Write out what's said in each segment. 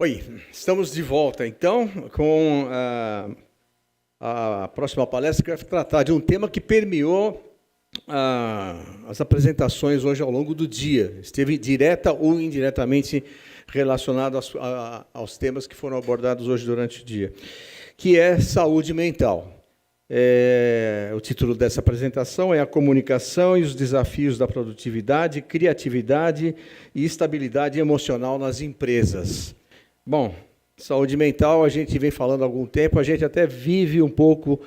Oi, estamos de volta, então, com a próxima palestra, que vai tratar de um tema que permeou as apresentações hoje ao longo do dia. Esteve direta ou indiretamente relacionado aos temas que foram abordados hoje durante o dia, que é saúde mental. O título dessa apresentação é A Comunicação e os Desafios da Produtividade, Criatividade e Estabilidade Emocional nas Empresas. Bom, saúde mental, a gente vem falando há algum tempo, a gente até vive um pouco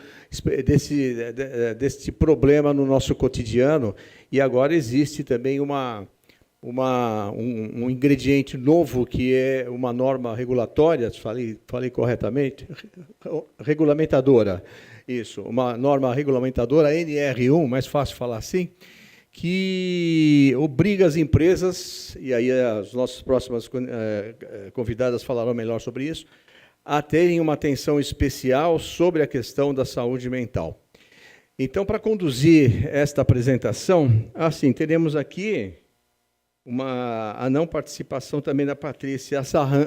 desse problema no nosso cotidiano, e agora existe também um ingrediente novo, que é uma norma regulatória, falei corretamente? Regulamentadora, isso, uma norma regulamentadora, NR1, mais fácil falar assim, que obriga as empresas, e aí as nossas próximas convidadas falarão melhor sobre isso, a terem uma atenção especial sobre a questão da saúde mental. Então, para conduzir esta apresentação, teremos aqui a não participação também da Patrícia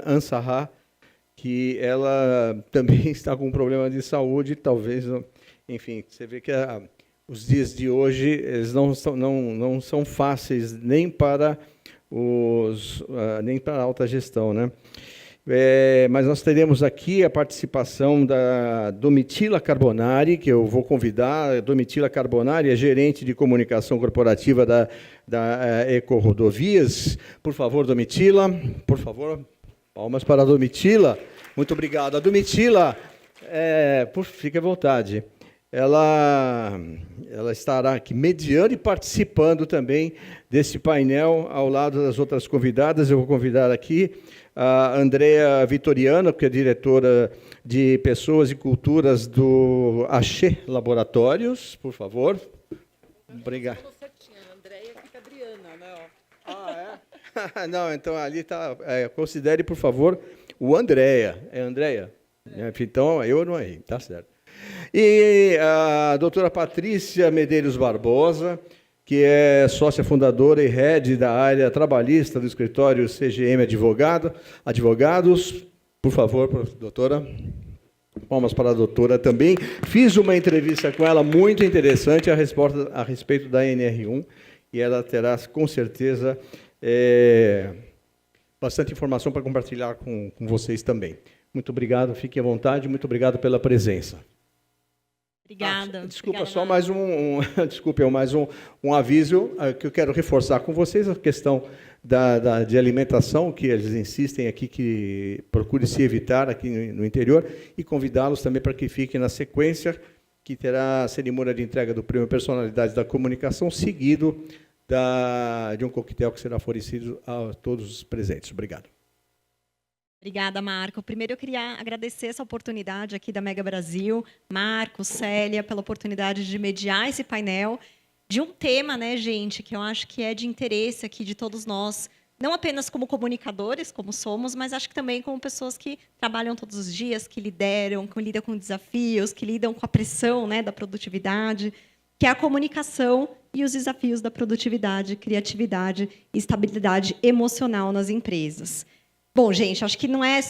Ansarrah, que ela também está com um problema de saúde, talvez, enfim, você vê que os dias de hoje eles não são fáceis nem para a alta gestão, né? Mas nós teremos aqui a participação da Domitila Carbonari, que eu vou convidar. Domitila Carbonari é gerente de comunicação corporativa da Eco Rodovias. Por favor, Domitila, por favor, palmas para a Domitila. Muito obrigado. A Domitila, fique à vontade. Ela estará aqui mediando e participando também desse painel ao lado das outras convidadas. Eu vou convidar aqui a Andrea Vitoriano, que é diretora de Pessoas e Culturas do Axê Laboratórios, por favor. Obrigado. Andrea fica Adriana, né? Não, então ali está. Considere, por favor, o Andrea. É Andrea? Então, eu não errei, tá certo. E a doutora Patrícia Medeiros Barbosa, que é sócia fundadora e head da área trabalhista do escritório CGM Advogados. Por favor, doutora. Palmas para a doutora também. Fiz uma entrevista com ela muito interessante a respeito da NR1, e ela terá, com certeza, bastante informação para compartilhar com vocês também. Muito obrigado, fiquem à vontade, muito obrigado pela presença. Obrigada. Desculpa, obrigada, só mais um aviso que eu quero reforçar com vocês, a questão de alimentação, que eles insistem aqui que procure se evitar aqui no interior, e convidá-los também para que fiquem na sequência, que terá a cerimônia de entrega do Prêmio Personalidade da Comunicação, seguido de um coquetel que será oferecido a todos os presentes. Obrigado. Obrigada, Marco. Primeiro, eu queria agradecer essa oportunidade aqui da Mega Brasil, Marco, Célia, pela oportunidade de mediar esse painel de um tema, né, gente, que eu acho que é de interesse aqui de todos nós, não apenas como comunicadores, como somos, mas acho que também como pessoas que trabalham todos os dias, que lidam com desafios, que lidam com a pressão, né, da produtividade, que é a comunicação e os desafios da produtividade, criatividade e estabilidade emocional nas empresas. Bom, gente, acho que não é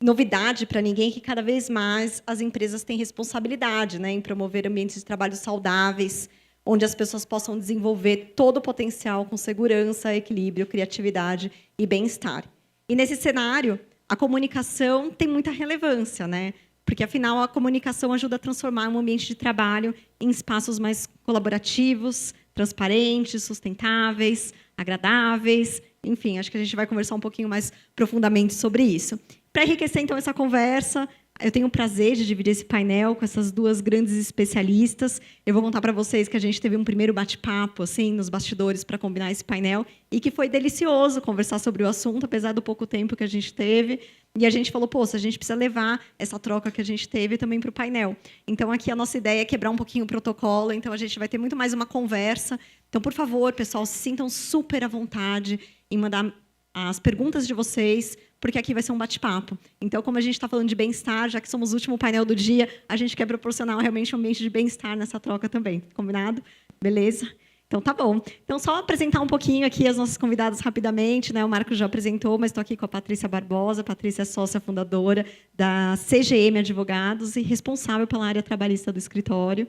novidade para ninguém que cada vez mais as empresas têm responsabilidade, né, em promover ambientes de trabalho saudáveis, onde as pessoas possam desenvolver todo o potencial com segurança, equilíbrio, criatividade e bem-estar. E nesse cenário, a comunicação tem muita relevância, né? Porque, afinal, a comunicação ajuda a transformar um ambiente de trabalho em espaços mais colaborativos, transparentes, sustentáveis, agradáveis. Enfim, acho que a gente vai conversar um pouquinho mais profundamente sobre isso. Para enriquecer, então, essa conversa, eu tenho o prazer de dividir esse painel com essas duas grandes especialistas. Eu vou contar para vocês que a gente teve um primeiro bate-papo assim, nos bastidores para combinar esse painel, e que foi delicioso conversar sobre o assunto, apesar do pouco tempo que a gente teve. E a gente falou, a gente precisa levar essa troca que a gente teve também para o painel. Então, aqui a nossa ideia é quebrar um pouquinho o protocolo, então a gente vai ter muito mais uma conversa. Então, por favor, pessoal, se sintam super à vontade em mandar as perguntas de vocês, porque aqui vai ser um bate-papo. Então, como a gente está falando de bem-estar, já que somos o último painel do dia, a gente quer proporcionar realmente um ambiente de bem-estar nessa troca também. Combinado? Beleza? Então, tá bom. Então, só apresentar um pouquinho aqui as nossas convidadas rapidamente, né? O Marco já apresentou, mas estou aqui com a Patrícia Barbosa. A Patrícia é sócia fundadora da CGM Advogados e responsável pela área trabalhista do escritório.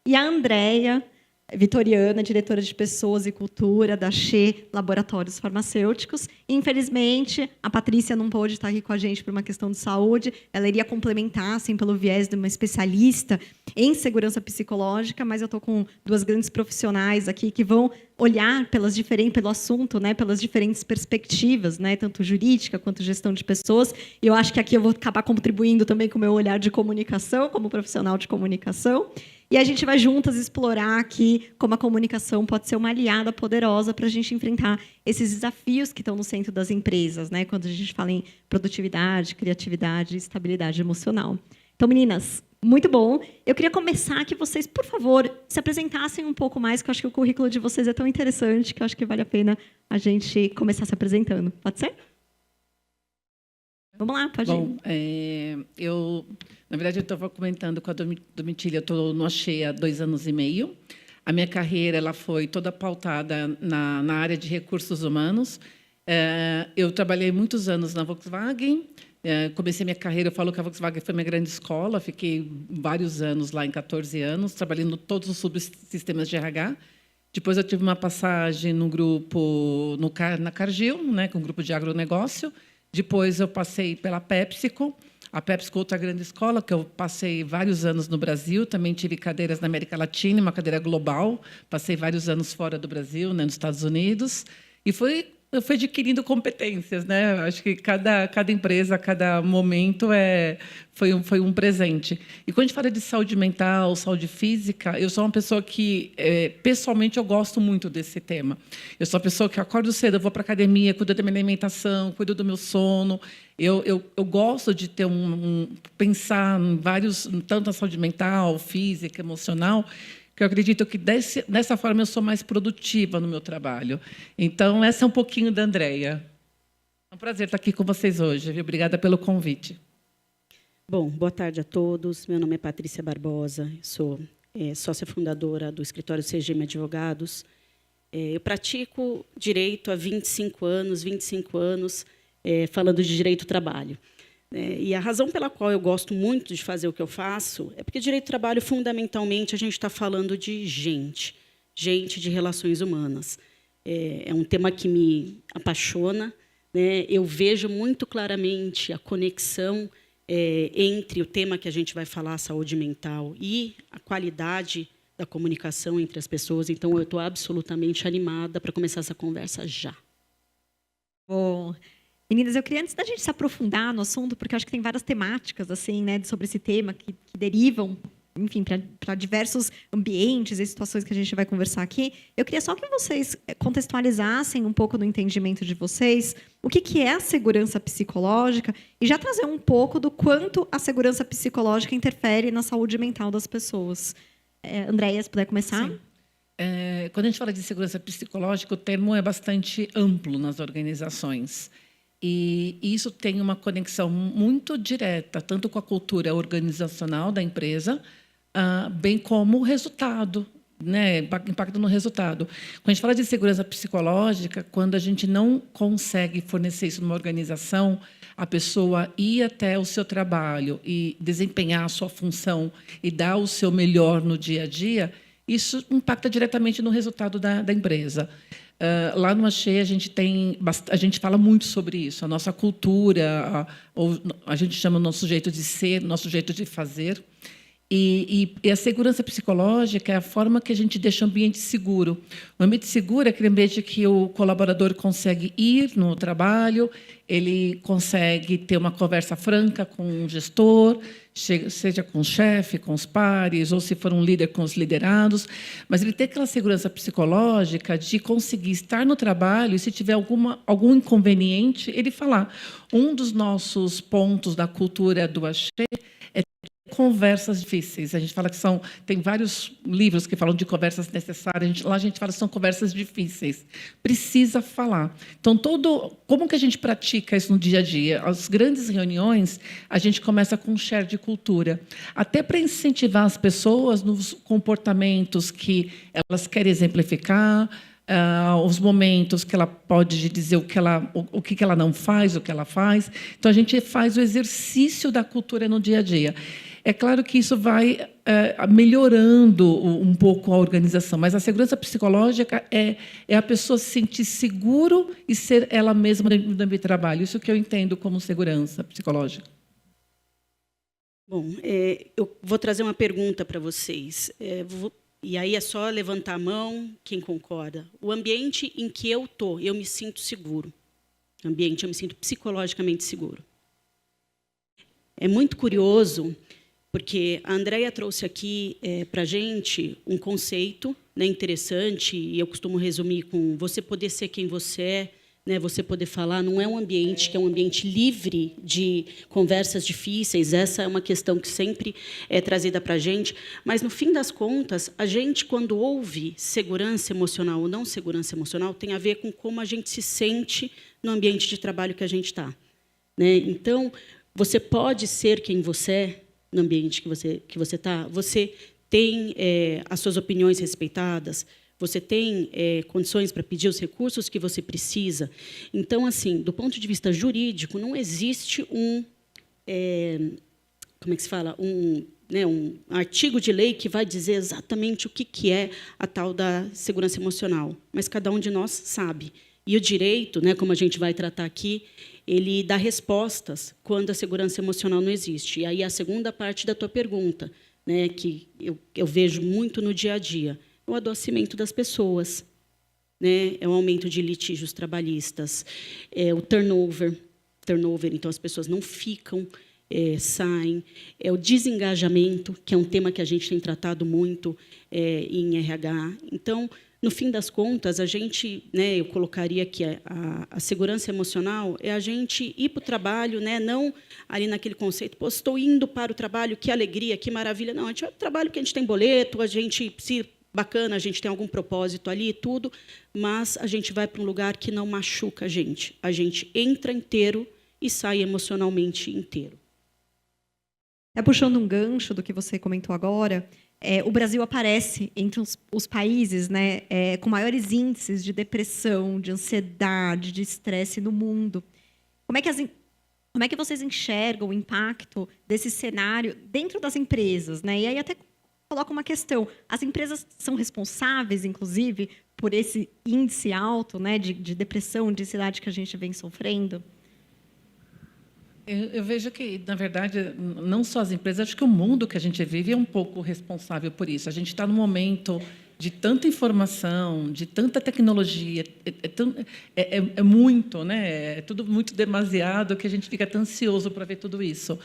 E a Andréia Vitoriana, diretora de Pessoas e Cultura da Xê Laboratórios Farmacêuticos. Infelizmente, a Patrícia não pôde estar aqui com a gente por uma questão de saúde. Ela iria complementar, assim, pelo viés de uma especialista em segurança psicológica, mas eu estou com duas grandes profissionais aqui que vão olhar pelo assunto, né, pelas diferentes perspectivas, né, tanto jurídica quanto gestão de pessoas. E eu acho que aqui eu vou acabar contribuindo também com o meu olhar de comunicação, como profissional de comunicação. E a gente vai juntas explorar aqui como a comunicação pode ser uma aliada poderosa para a gente enfrentar esses desafios que estão no centro das empresas, né? Quando a gente fala em produtividade, criatividade e estabilidade emocional. Então, meninas, muito bom. Eu queria começar que vocês, por favor, se apresentassem um pouco mais, que eu acho que o currículo de vocês é tão interessante que eu acho que vale a pena a gente começar se apresentando. Pode ser? Vamos lá, pode ir. Bom, na verdade, eu estava comentando com a Domitília, eu estou no Axê há 2 anos e meio. A minha carreira ela foi toda pautada na área de recursos humanos. Eu trabalhei muitos anos na Volkswagen. Comecei minha carreira, eu falo que a Volkswagen foi minha grande escola. Fiquei vários anos lá, em 14 anos, trabalhando em todos os subsistemas de RH. Depois, eu tive uma passagem no grupo, na Cargill, né, com o grupo de agronegócio. Depois, eu passei pela PepsiCo. A PepsiCo, outra grande escola, que eu passei vários anos no Brasil. Também tive cadeiras na América Latina, uma cadeira global. Passei vários anos fora do Brasil, né, nos Estados Unidos. E eu fui adquirindo competências, né? Acho que cada empresa, cada momento foi um presente. E quando a gente fala de saúde mental, saúde física, eu sou uma pessoa que, pessoalmente, eu gosto muito desse tema. Eu sou uma pessoa que acordo cedo, eu vou para a academia, cuido da minha alimentação, cuido do meu sono. Eu gosto de ter pensar em vários, tanto na saúde mental, física, emocional, que eu acredito que dessa forma eu sou mais produtiva no meu trabalho. Então, essa é um pouquinho da Andréia. É um prazer estar aqui com vocês hoje. Obrigada pelo convite. Bom, boa tarde a todos. Meu nome é Patrícia Barbosa, sou sócia fundadora do escritório CGM Advogados. Eu pratico direito há 25 anos, falando de direito do trabalho. E a razão pela qual eu gosto muito de fazer o que eu faço é porque direito do trabalho, fundamentalmente, a gente está falando de gente de relações humanas. É um tema que me apaixona, né? Eu vejo muito claramente a conexão entre o tema que a gente vai falar, saúde mental, e a qualidade da comunicação entre as pessoas. Então, eu estou absolutamente animada para começar essa conversa já. Bom, meninas, eu queria, antes da gente se aprofundar no assunto, porque eu acho que tem várias temáticas assim, né, sobre esse tema que derivam, enfim, para diversos ambientes e situações que a gente vai conversar aqui. Eu queria só que vocês contextualizassem um pouco do entendimento de vocês, o que é a segurança psicológica, e já trazer um pouco do quanto a segurança psicológica interfere na saúde mental das pessoas. Andréia, se puder começar. Sim. Quando a gente fala de segurança psicológica, o termo é bastante amplo nas organizações. E isso tem uma conexão muito direta, tanto com a cultura organizacional da empresa, bem como o resultado, né? Impacto no resultado. Quando a gente fala de segurança psicológica, quando a gente não consegue fornecer isso numa organização, a pessoa ir até o seu trabalho e desempenhar a sua função e dar o seu melhor no dia a dia, isso impacta diretamente no resultado da empresa. Lá no Axê, a gente fala muito sobre isso. A nossa cultura, a gente chama o nosso jeito de ser, nosso jeito de fazer. E a segurança psicológica é a forma que a gente deixa o ambiente seguro. O ambiente seguro é aquele ambiente que o colaborador consegue ir no trabalho, ele consegue ter uma conversa franca com o gestor, seja com o chefe, com os pares, ou se for um líder, com os liderados, mas ele tem aquela segurança psicológica de conseguir estar no trabalho e, se tiver algum inconveniente, ele falar. Um dos nossos pontos da cultura do Axê é conversas difíceis. A gente fala que tem vários livros que falam de conversas necessárias. Lá a gente fala que são conversas difíceis. Precisa falar. Então, como que a gente pratica isso no dia a dia? As grandes reuniões, a gente começa com um share de cultura, até para incentivar as pessoas nos comportamentos que elas querem exemplificar, os momentos que ela pode dizer o que ela não faz, o que ela faz. Então, a gente faz o exercício da cultura no dia a dia. É claro que isso vai melhorando um pouco a organização, mas a segurança psicológica é a pessoa se sentir seguro e ser ela mesma no ambiente de trabalho. Isso que eu entendo como segurança psicológica. Bom, eu vou trazer uma pergunta para vocês. E aí é só levantar a mão, quem concorda. O ambiente em que eu estou, eu me sinto seguro. Eu me sinto psicologicamente seguro. É muito curioso, porque a Andréia trouxe aqui para a gente um conceito, né, interessante, e eu costumo resumir com você poder ser quem você é, né, você poder falar. Não é um ambiente que é um ambiente livre de conversas difíceis. Essa é uma questão que sempre é trazida para a gente. Mas, no fim das contas, a gente, quando ouve segurança emocional ou não segurança emocional, tem a ver com como a gente se sente no ambiente de trabalho que a gente está. Né? Então, você pode ser quem você é no ambiente que você está. Você tem as suas opiniões respeitadas. Você tem condições para pedir os recursos que você precisa. Então, assim, do ponto de vista jurídico, não existe como é que se fala? Um artigo de lei que vai dizer exatamente o que é a tal da segurança emocional. Mas cada um de nós sabe. E o direito, né, como a gente vai tratar aqui, ele dá respostas quando a segurança emocional não existe. E aí a segunda parte da tua pergunta, né, que eu vejo muito no dia a dia, o adoecimento das pessoas, né? É o aumento de litígios trabalhistas, o turnover, então as pessoas não ficam, saem, o desengajamento, que é um tema que a gente tem tratado muito em RH. Então, no fim das contas, a gente, né, eu colocaria que a segurança emocional é a gente ir para o trabalho, né, não ali naquele conceito, pô, estou indo para o trabalho, que alegria, que maravilha. Não, a gente vai para o trabalho porque a gente tem boleto, a gente se bacana, a gente tem algum propósito ali e tudo, mas a gente vai para um lugar que não machuca a gente. A gente entra inteiro e sai emocionalmente inteiro. Puxando um gancho do que você comentou agora, o Brasil aparece entre os países, né, com maiores índices de depressão, de ansiedade, de estresse no mundo. Como é que vocês enxergam o impacto desse cenário dentro das empresas, né? E aí até coloca uma questão. As empresas são responsáveis, inclusive, por esse índice alto, né, de depressão, de ansiedade que a gente vem sofrendo? Eu vejo que, na verdade, não só as empresas, acho que o mundo que a gente vive é um pouco responsável por isso. A gente está num momento de tanta informação, de tanta tecnologia, é muito, né? É tudo muito demasiado que a gente fica tão ansioso para ver tudo isso.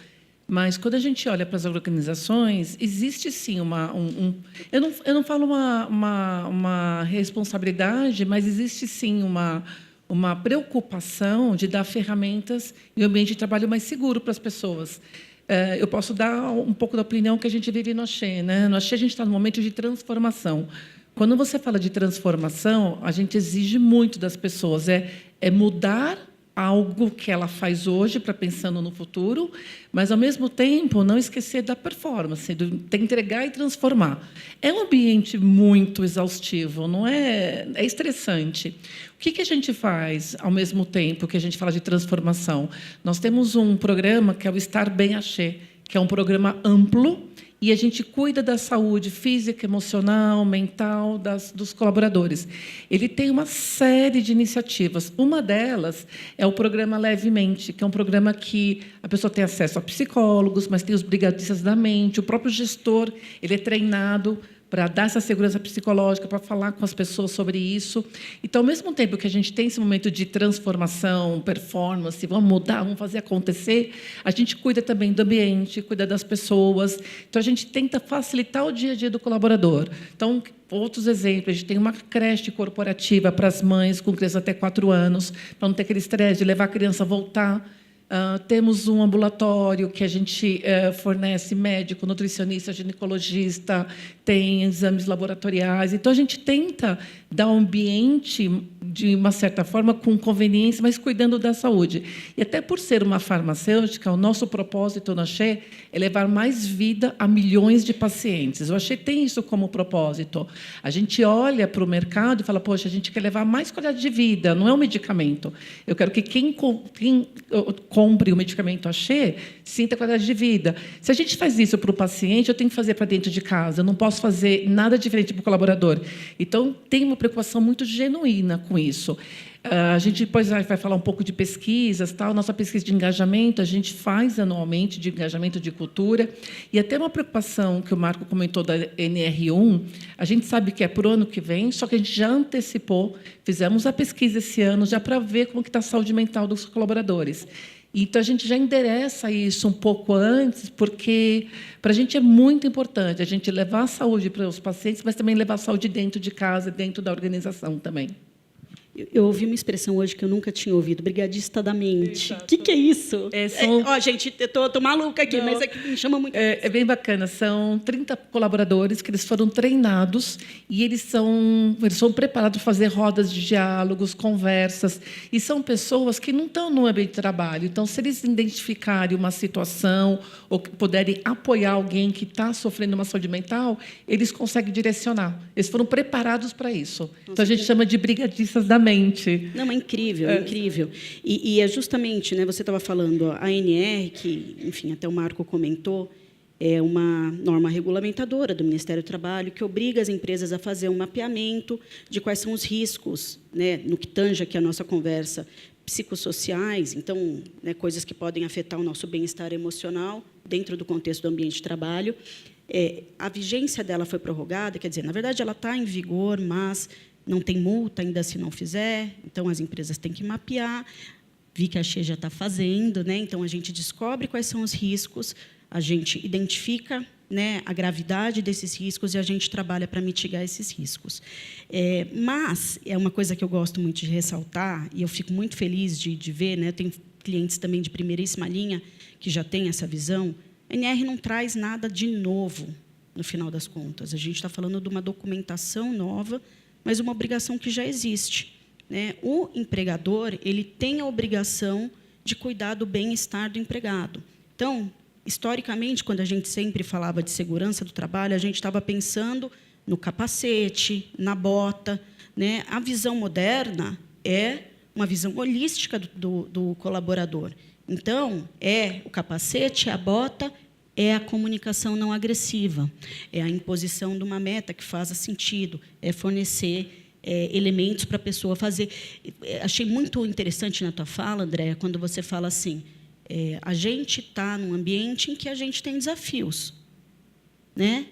Mas, quando a gente olha para as organizações, existe, sim, eu não falo uma responsabilidade, mas existe, sim, uma preocupação de dar ferramentas e um ambiente de trabalho mais seguro para as pessoas. Eu posso dar um pouco da opinião que a gente vive no Axê, né? No Axê, a gente está num momento de transformação. Quando você fala de transformação, a gente exige muito das pessoas. É mudar algo que ela faz hoje para pensando no futuro, mas, ao mesmo tempo, não esquecer da performance, de entregar e transformar. É um ambiente muito exaustivo, não é? É estressante. O que a gente faz, ao mesmo tempo que a gente fala de transformação? Nós temos um programa que é o Estar Bem Axê, que é um programa amplo, e a gente cuida da saúde física, emocional, mental dos colaboradores. Ele tem uma série de iniciativas. Uma delas é o programa Levemente, que é um programa que a pessoa tem acesso a psicólogos, mas tem os brigadistas da mente, o próprio gestor, ele é treinado para dar essa segurança psicológica, para falar com as pessoas sobre isso. Então, ao mesmo tempo que a gente tem esse momento de transformação, performance, vamos mudar, vamos fazer acontecer, a gente cuida também do ambiente, cuida das pessoas. Então, a gente tenta facilitar o dia a dia do colaborador. Então, outros exemplos, a gente tem uma creche corporativa para as mães com crianças até 4 anos, para não ter aquele estresse de levar a criança a voltar Temos um ambulatório que a gente fornece médico, nutricionista, ginecologista, tem exames laboratoriais. Então, a gente tenta dar um ambiente, de uma certa forma, com conveniência, mas cuidando da saúde. E até por ser uma farmacêutica, o nosso propósito na Axê é levar mais vida a milhões de pacientes. O Axê tem isso como propósito. A gente olha para o mercado e fala, poxa, a gente quer levar mais qualidade de vida, não é um medicamento. Eu quero que quem compre o medicamento Axê sinta qualidade de vida. Se a gente faz isso para o paciente, eu tenho que fazer para dentro de casa. Eu não posso fazer nada diferente para o colaborador. Então, tem uma preocupação muito genuína com isso. A gente depois vai falar um pouco de pesquisas, tal. Nossa pesquisa de engajamento a gente faz anualmente, de engajamento de cultura, e até uma preocupação que o Marco comentou da NR1, a gente sabe que é para o ano que vem, só que a gente já antecipou, fizemos a pesquisa esse ano já para ver como que está a saúde mental dos colaboradores. Então, a gente já endereça isso um pouco antes, porque para a gente é muito importante a gente levar a saúde para os pacientes, mas também levar a saúde dentro de casa, dentro da organização também. Eu ouvi uma expressão hoje que eu nunca tinha ouvido, brigadista da mente. O que é isso? Gente, eu tô maluca aqui, mas é que me chama muito. É bem bacana. São 30 colaboradores que eles foram treinados e eles são preparados para fazer rodas de diálogos, conversas. E são pessoas que não estão no ambiente de trabalho. Então, se eles identificarem uma situação ou puderem apoiar alguém que está sofrendo uma saúde mental, eles conseguem direcionar. Eles foram preparados para isso. Então, a gente chama de brigadistas da mente. Não, é incrível, é incrível. E é justamente, né, você estava falando, a ANR, que, enfim, até o Marco comentou, é uma norma regulamentadora do Ministério do Trabalho que obriga as empresas a fazer um mapeamento de quais são os riscos, né, no que tange aqui a nossa conversa, psicossociais, então, né, coisas que podem afetar o nosso bem-estar emocional dentro do contexto do ambiente de trabalho. A vigência dela foi prorrogada, quer dizer, na verdade, ela está em vigor, mas não tem multa ainda se não fizer, então as empresas têm que mapear. Vi que a Axê já está fazendo, né? Então a gente descobre quais são os riscos, a gente identifica, né, a gravidade desses riscos e a gente trabalha para mitigar esses riscos. Mas é uma coisa que eu gosto muito de ressaltar, e eu fico muito feliz de ver, né? Eu tenho clientes também de primeiríssima linha que já têm essa visão. A NR não traz nada de novo, no final das contas. A gente está falando de uma documentação nova, mas uma obrigação que já existe, né? O empregador ele tem a obrigação de cuidar do bem-estar do empregado. Então, historicamente, quando a gente sempre falava de segurança do trabalho, a gente estava pensando no capacete, na bota, né? A visão moderna é uma visão holística do colaborador. Então, é o capacete, a bota, é a comunicação não agressiva, é a imposição de uma meta que faça sentido, é fornecer elementos para a pessoa fazer. Achei muito interessante na tua fala, Andréa, quando você fala assim, a gente está num ambiente em que a gente tem desafios, né?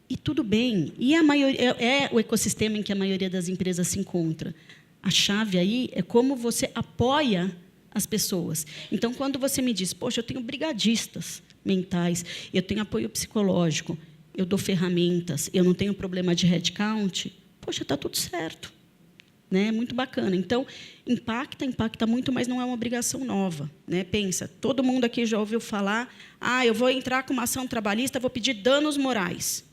E tudo bem. E a maioria é o ecossistema em que a maioria das empresas se encontra. A chave aí é como você apoia as pessoas. Então, quando você me diz, poxa, eu tenho brigadistas mentais, eu tenho apoio psicológico, eu dou ferramentas, eu não tenho problema de headcount, poxa, está tudo certo. Né? Muito bacana. Então, impacta muito, mas não é uma obrigação nova. Né? Pensa, todo mundo aqui já ouviu falar, eu vou entrar com uma ação trabalhista, vou pedir danos morais.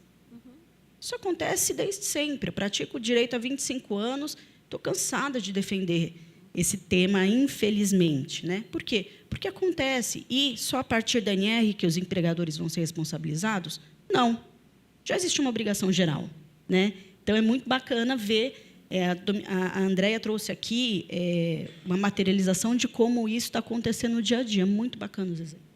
Isso acontece desde sempre. Eu pratico o direito há 25 anos, estou cansada de defender esse tema, infelizmente. Né? Por quê? Porque acontece. E só a partir da NR que os empregadores vão ser responsabilizados? Não. Já existe uma obrigação geral. Né? Então, é muito bacana ver... a Andréa trouxe aqui uma materialização de como isso está acontecendo no dia a dia. Muito bacana os exemplos.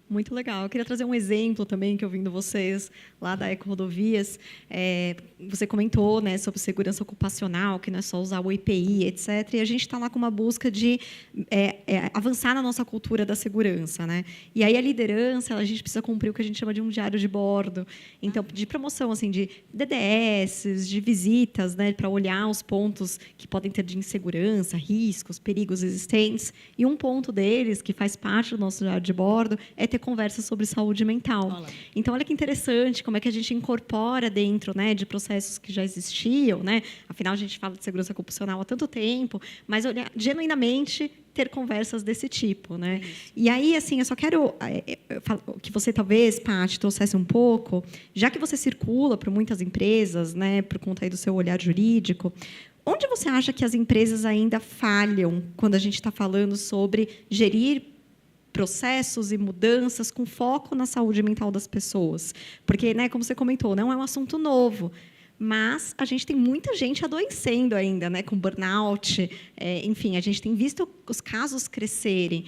Muito legal. Eu queria trazer um exemplo também, que ouvindo vocês lá da Eco Rodovias, você comentou, né, sobre segurança ocupacional, que não é só usar o EPI, etc. E a gente está lá com uma busca de avançar na nossa cultura da segurança. Né? E aí a liderança, a gente precisa cumprir o que a gente chama de um diário de bordo. Então, de promoção assim, de DDS, de visitas, né, para olhar os pontos que podem ter de insegurança, riscos, perigos existentes. E um ponto deles, que faz parte do nosso diário de bordo, é ter conversas sobre saúde mental. Olá. Então, olha que interessante como é que a gente incorpora dentro, né, de processos que já existiam, né? Afinal, a gente fala de segurança ocupacional há tanto tempo, mas olhar genuinamente ter conversas desse tipo, né? E aí, assim, eu só quero que você talvez, Paty, trouxesse um pouco, já que você circula por muitas empresas, né, por conta aí do seu olhar jurídico, onde você acha que as empresas ainda falham quando a gente está falando sobre gerir processos e mudanças com foco na saúde mental das pessoas? Porque, né, como você comentou, não é um assunto novo, mas a gente tem muita gente adoecendo ainda, né, com burnout. Enfim, a gente tem visto os casos crescerem.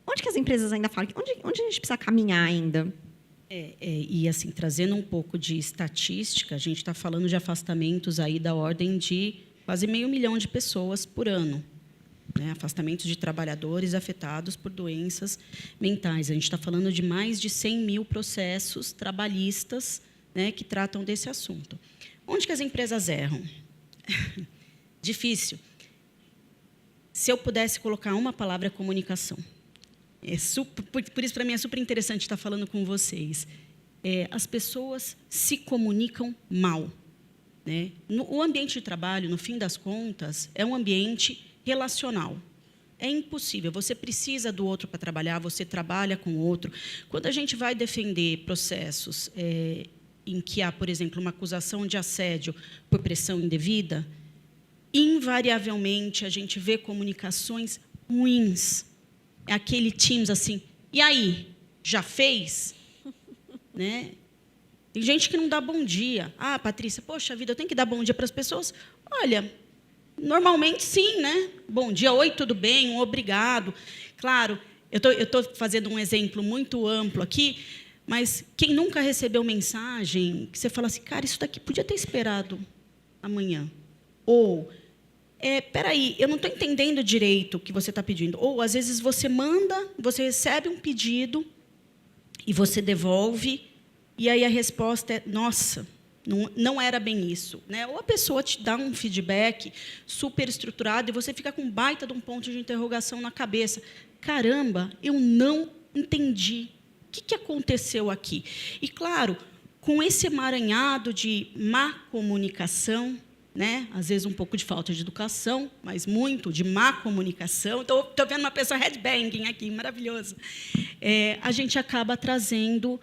Onde que as empresas ainda falam? Onde a gente precisa caminhar ainda? E, assim, trazendo um pouco de estatística, a gente está falando de afastamentos aí da ordem de quase 500 mil de pessoas por ano. Né? Afastamentos de trabalhadores afetados por doenças mentais. A gente está falando de mais de 100 mil processos trabalhistas, né, que tratam desse assunto. Onde que as empresas erram? Difícil. Se eu pudesse colocar uma palavra, é comunicação. Por isso, para mim, é super interessante estar falando com vocês. As pessoas se comunicam mal. Né? O ambiente de trabalho, no fim das contas, é um ambiente relacional. É impossível. Você precisa do outro para trabalhar, você trabalha com o outro. Quando a gente vai defender processos em que há, por exemplo, uma acusação de assédio por pressão indevida, invariavelmente a gente vê comunicações ruins. É aquele Teams assim, e aí, já fez? Né? Tem gente que não dá bom dia. Ah, Patrícia, poxa vida, eu tenho que dar bom dia para as pessoas? Olha, normalmente sim, né? Bom dia, oi, tudo bem, um obrigado. Claro, eu estou fazendo um exemplo muito amplo aqui, mas quem nunca recebeu mensagem que você fala assim, cara, isso daqui podia ter esperado amanhã. Ou, peraí, eu não estou entendendo direito o que você está pedindo. Ou, às vezes, você recebe um pedido e você devolve, e aí a resposta é, nossa, não era bem isso. Né? Ou a pessoa te dá um feedback super estruturado e você fica com um baita de um ponto de interrogação na cabeça. Caramba, eu não entendi. O que aconteceu aqui? E, claro, com esse emaranhado de má comunicação, né? Às vezes um pouco de falta de educação, mas muito de má comunicação. Estou vendo uma pessoa headbanging aqui, maravilhoso. A gente acaba trazendo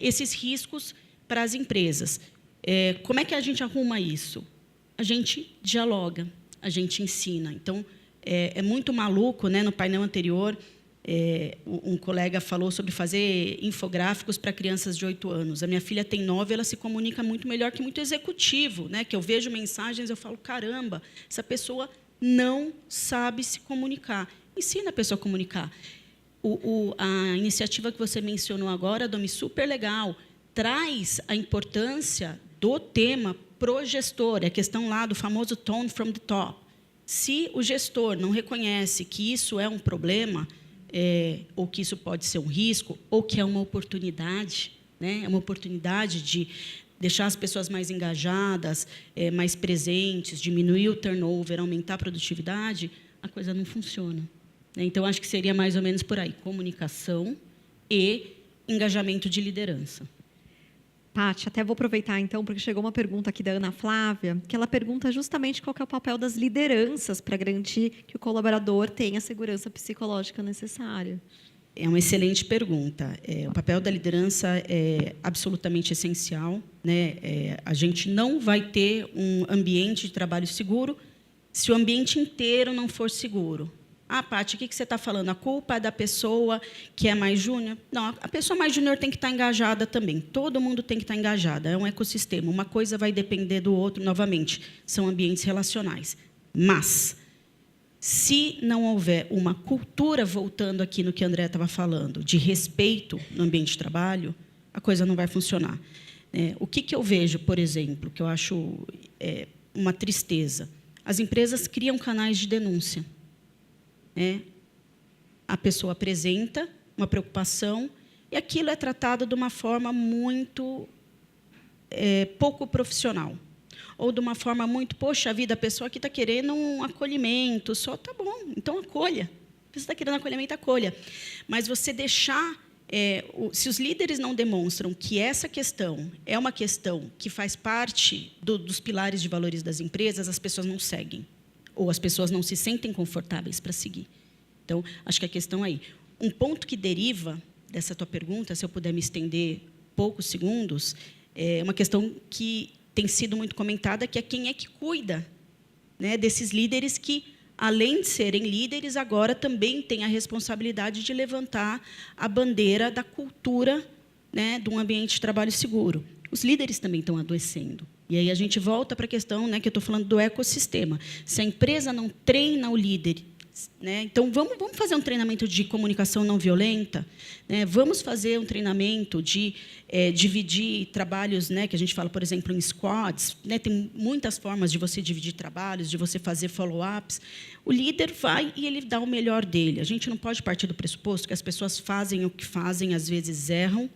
esses riscos para as empresas. Como é que a gente arruma isso? A gente dialoga, a gente ensina. Então, é muito maluco, né? No painel anterior, um colega falou sobre fazer infográficos para crianças de 8 anos. A minha filha tem 9, ela se comunica muito melhor que muito executivo, né? Que eu vejo mensagens, eu falo, caramba, essa pessoa não sabe se comunicar. Ensina a pessoa a comunicar. A iniciativa que você mencionou agora, Domi, super legal, traz a importância do tema pro gestor, é a questão lá do famoso tone from the top. Se o gestor não reconhece que isso é um problema, ou que isso pode ser um risco, ou que é uma oportunidade, né? É uma oportunidade de deixar as pessoas mais engajadas, mais presentes, diminuir o turnover, aumentar a produtividade, a coisa não funciona. Né? Então, acho que seria mais ou menos por aí, comunicação e engajamento de liderança. Paty, até vou aproveitar, então, porque chegou uma pergunta aqui da Ana Flávia, que ela pergunta justamente qual que é o papel das lideranças para garantir que o colaborador tenha a segurança psicológica necessária. É uma excelente pergunta. O papel da liderança é absolutamente essencial. Né? A gente não vai ter um ambiente de trabalho seguro se o ambiente inteiro não for seguro. Ah, Paty, o que você está falando? A culpa é da pessoa que é mais júnior? Não, a pessoa mais júnior tem que estar engajada também. Todo mundo tem que estar engajado. É um ecossistema. Uma coisa vai depender do outro, novamente. São ambientes relacionais. Mas, se não houver uma cultura, voltando aqui no que a André estava falando, de respeito no ambiente de trabalho, a coisa não vai funcionar. O que eu vejo, por exemplo, que eu acho uma tristeza? As empresas criam canais de denúncia. A pessoa apresenta uma preocupação e aquilo é tratado de uma forma muito pouco profissional. Ou de uma forma muito, poxa vida, a pessoa aqui está querendo um acolhimento, só tá bom, então acolha. A pessoa está querendo acolhimento, acolha. Mas você deixar se os líderes não demonstram que essa questão é uma questão que faz parte dos pilares de valores das empresas, as pessoas não seguem, ou as pessoas não se sentem confortáveis para seguir. Então, acho que a questão aí. Um ponto que deriva dessa tua pergunta, se eu puder me estender poucos segundos, é uma questão que tem sido muito comentada, que é quem é que cuida, né, desses líderes que, além de serem líderes, agora também têm a responsabilidade de levantar a bandeira da cultura, né, de um ambiente de trabalho seguro. Os líderes também estão adoecendo. E aí a gente volta para a questão, né, que eu estou falando do ecossistema. Se a empresa não treina o líder, né, então vamos fazer um treinamento de comunicação não violenta, né, vamos fazer um treinamento de dividir trabalhos, né, que a gente fala, por exemplo, em squads, né, tem muitas formas de você dividir trabalhos, de você fazer follow-ups. O líder vai e ele dá o melhor dele. A gente não pode partir do pressuposto que as pessoas fazem o que fazem, às vezes erram,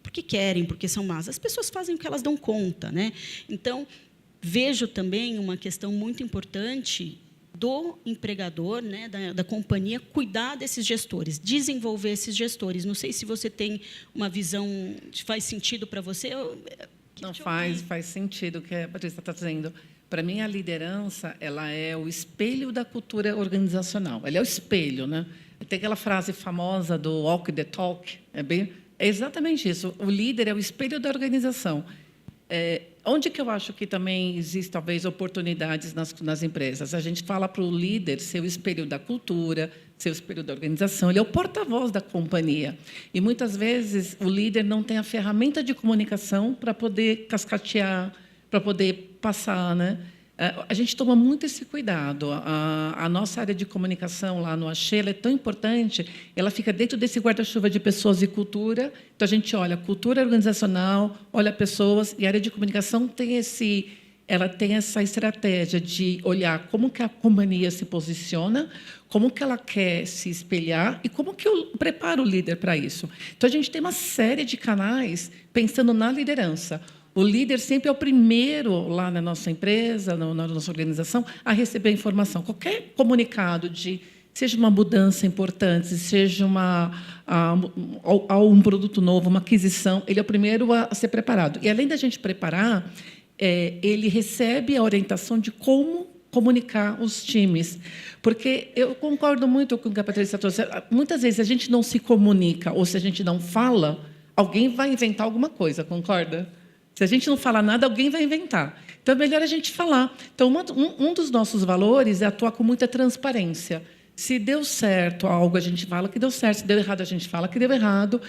porque querem, porque são más. As pessoas fazem o que elas dão conta, né? Então, vejo também uma questão muito importante do empregador, né, da companhia, cuidar desses gestores, desenvolver esses gestores. Não sei se você tem uma visão que faz sentido para você. Não, faz sentido o que a Patrícia está dizendo. Para mim, a liderança ela é o espelho da cultura organizacional. Ela é o espelho, né? Tem aquela frase famosa do walk the talk. É exatamente isso. O líder é o espelho da organização. Onde que eu acho que também existe, talvez, oportunidades nas empresas? A gente fala para o líder ser o espelho da cultura, ser o espelho da organização. Ele é o porta-voz da companhia. E, muitas vezes, o líder não tem a ferramenta de comunicação para poder cascatear, para poder passar, né? A gente toma muito esse cuidado. A nossa área de comunicação lá no Axê, ela é tão importante, ela fica dentro desse guarda-chuva de pessoas e cultura. Então, a gente olha cultura organizacional, olha pessoas, e a área de comunicação ela tem essa estratégia de olhar como que a companhia se posiciona, como que ela quer se espelhar e como que eu preparo o líder para isso. Então, a gente tem uma série de canais pensando na liderança. O líder sempre é o primeiro lá na nossa empresa, na nossa organização, a receber a informação. Qualquer comunicado seja uma mudança importante, seja um produto novo, uma aquisição, ele é o primeiro a ser preparado. E, além da gente preparar, ele recebe a orientação de como comunicar os times. Porque eu concordo muito com o que a Patrícia trouxe. Muitas vezes, se a gente não se comunica ou se a gente não fala, alguém vai inventar alguma coisa, concorda? Se a gente não falar nada, alguém vai inventar. Então, é melhor a gente falar. Então, um dos nossos valores é atuar com muita transparência. Se deu certo algo, a gente fala que deu certo. Se deu errado, a gente fala que deu errado.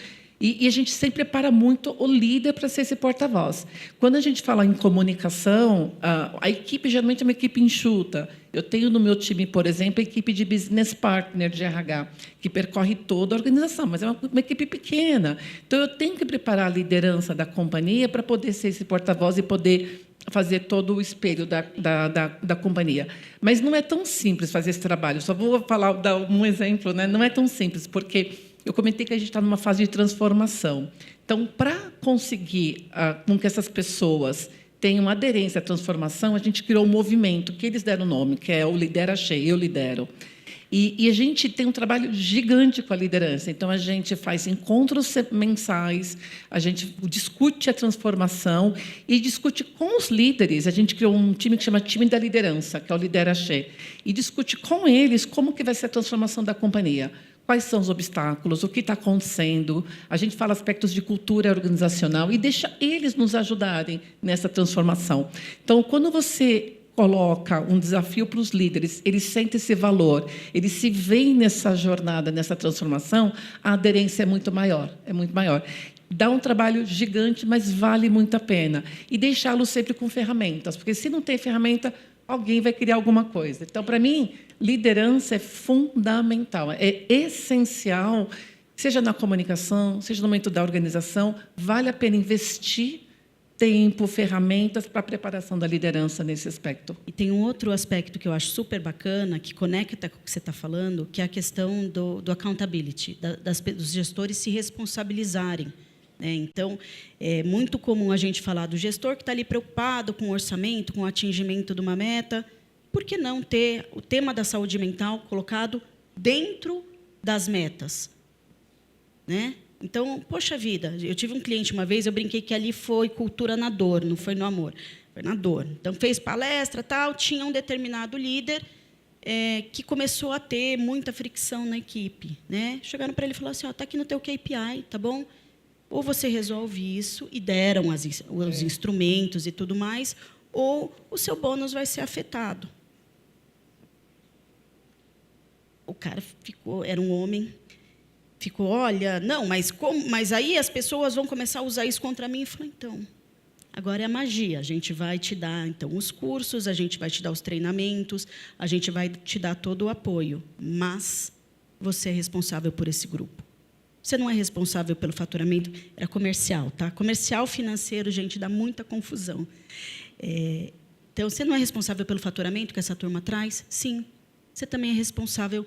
E a gente sempre prepara muito o líder para ser esse porta-voz. Quando a gente fala em comunicação, a equipe geralmente é uma equipe enxuta. Eu tenho no meu time, por exemplo, a equipe de business partner de RH, que percorre toda a organização, mas é uma equipe pequena. Então, eu tenho que preparar a liderança da companhia para poder ser esse porta-voz e poder fazer todo o espelho da companhia. Mas não é tão simples fazer esse trabalho. Só vou dar um exemplo, né? Não é tão simples, porque eu comentei que a gente está numa fase de transformação. Então, para conseguir com que essas pessoas tenham aderência à transformação, a gente criou um movimento que eles deram o nome, que é o Lidera Axê, eu lidero. E a gente tem um trabalho gigante com a liderança. Então, a gente faz encontros mensais, a gente discute a transformação e discute com os líderes. A gente criou um time que chama Time da Liderança, que é o Lidera Axê, e discute com eles como que vai ser a transformação da companhia. Quais são os obstáculos, o que está acontecendo. A gente fala aspectos de cultura organizacional e deixa eles nos ajudarem nessa transformação. Então, quando você coloca um desafio para os líderes, eles sentem esse valor, eles se veem nessa jornada, nessa transformação, a aderência é muito maior, é muito maior. Dá um trabalho gigante, mas vale muito a pena. E deixá-lo sempre com ferramentas, porque, se não tem ferramenta, alguém vai criar alguma coisa. Então, para mim, liderança é fundamental, é essencial, seja na comunicação, seja no momento da organização, vale a pena investir tempo, ferramentas para a preparação da liderança nesse aspecto. E tem um outro aspecto que eu acho super bacana, que conecta com o que você está falando, que é a questão do accountability, dos gestores se responsabilizarem. Então, é muito comum a gente falar do gestor que está ali preocupado com o orçamento, com o atingimento de uma meta. Por que não ter o tema da saúde mental colocado dentro das metas? Né? Então, poxa vida, eu tive um cliente uma vez, eu brinquei que ali foi cultura na dor, não foi no amor, foi na dor. Então, fez palestra, tal, tinha um determinado líder que começou a ter muita fricção na equipe, né? Chegaram para ele e falaram assim, está aqui no teu KPI, tá bom? Ou você resolve isso, e deram os instrumentos e tudo mais, ou o seu bônus vai ser afetado. O cara ficou, era um homem, ficou, olha, não, mas aí as pessoas vão começar a usar isso contra mim. Eu falei, então, agora é a magia. A gente vai te dar, então, os cursos, a gente vai te dar os treinamentos, a gente vai te dar todo o apoio, mas você é responsável por esse grupo. Você não é responsável pelo faturamento, era comercial, tá? Comercial, financeiro, gente, dá muita confusão. Então, você não é responsável pelo faturamento que essa turma traz? Sim. Você também é responsável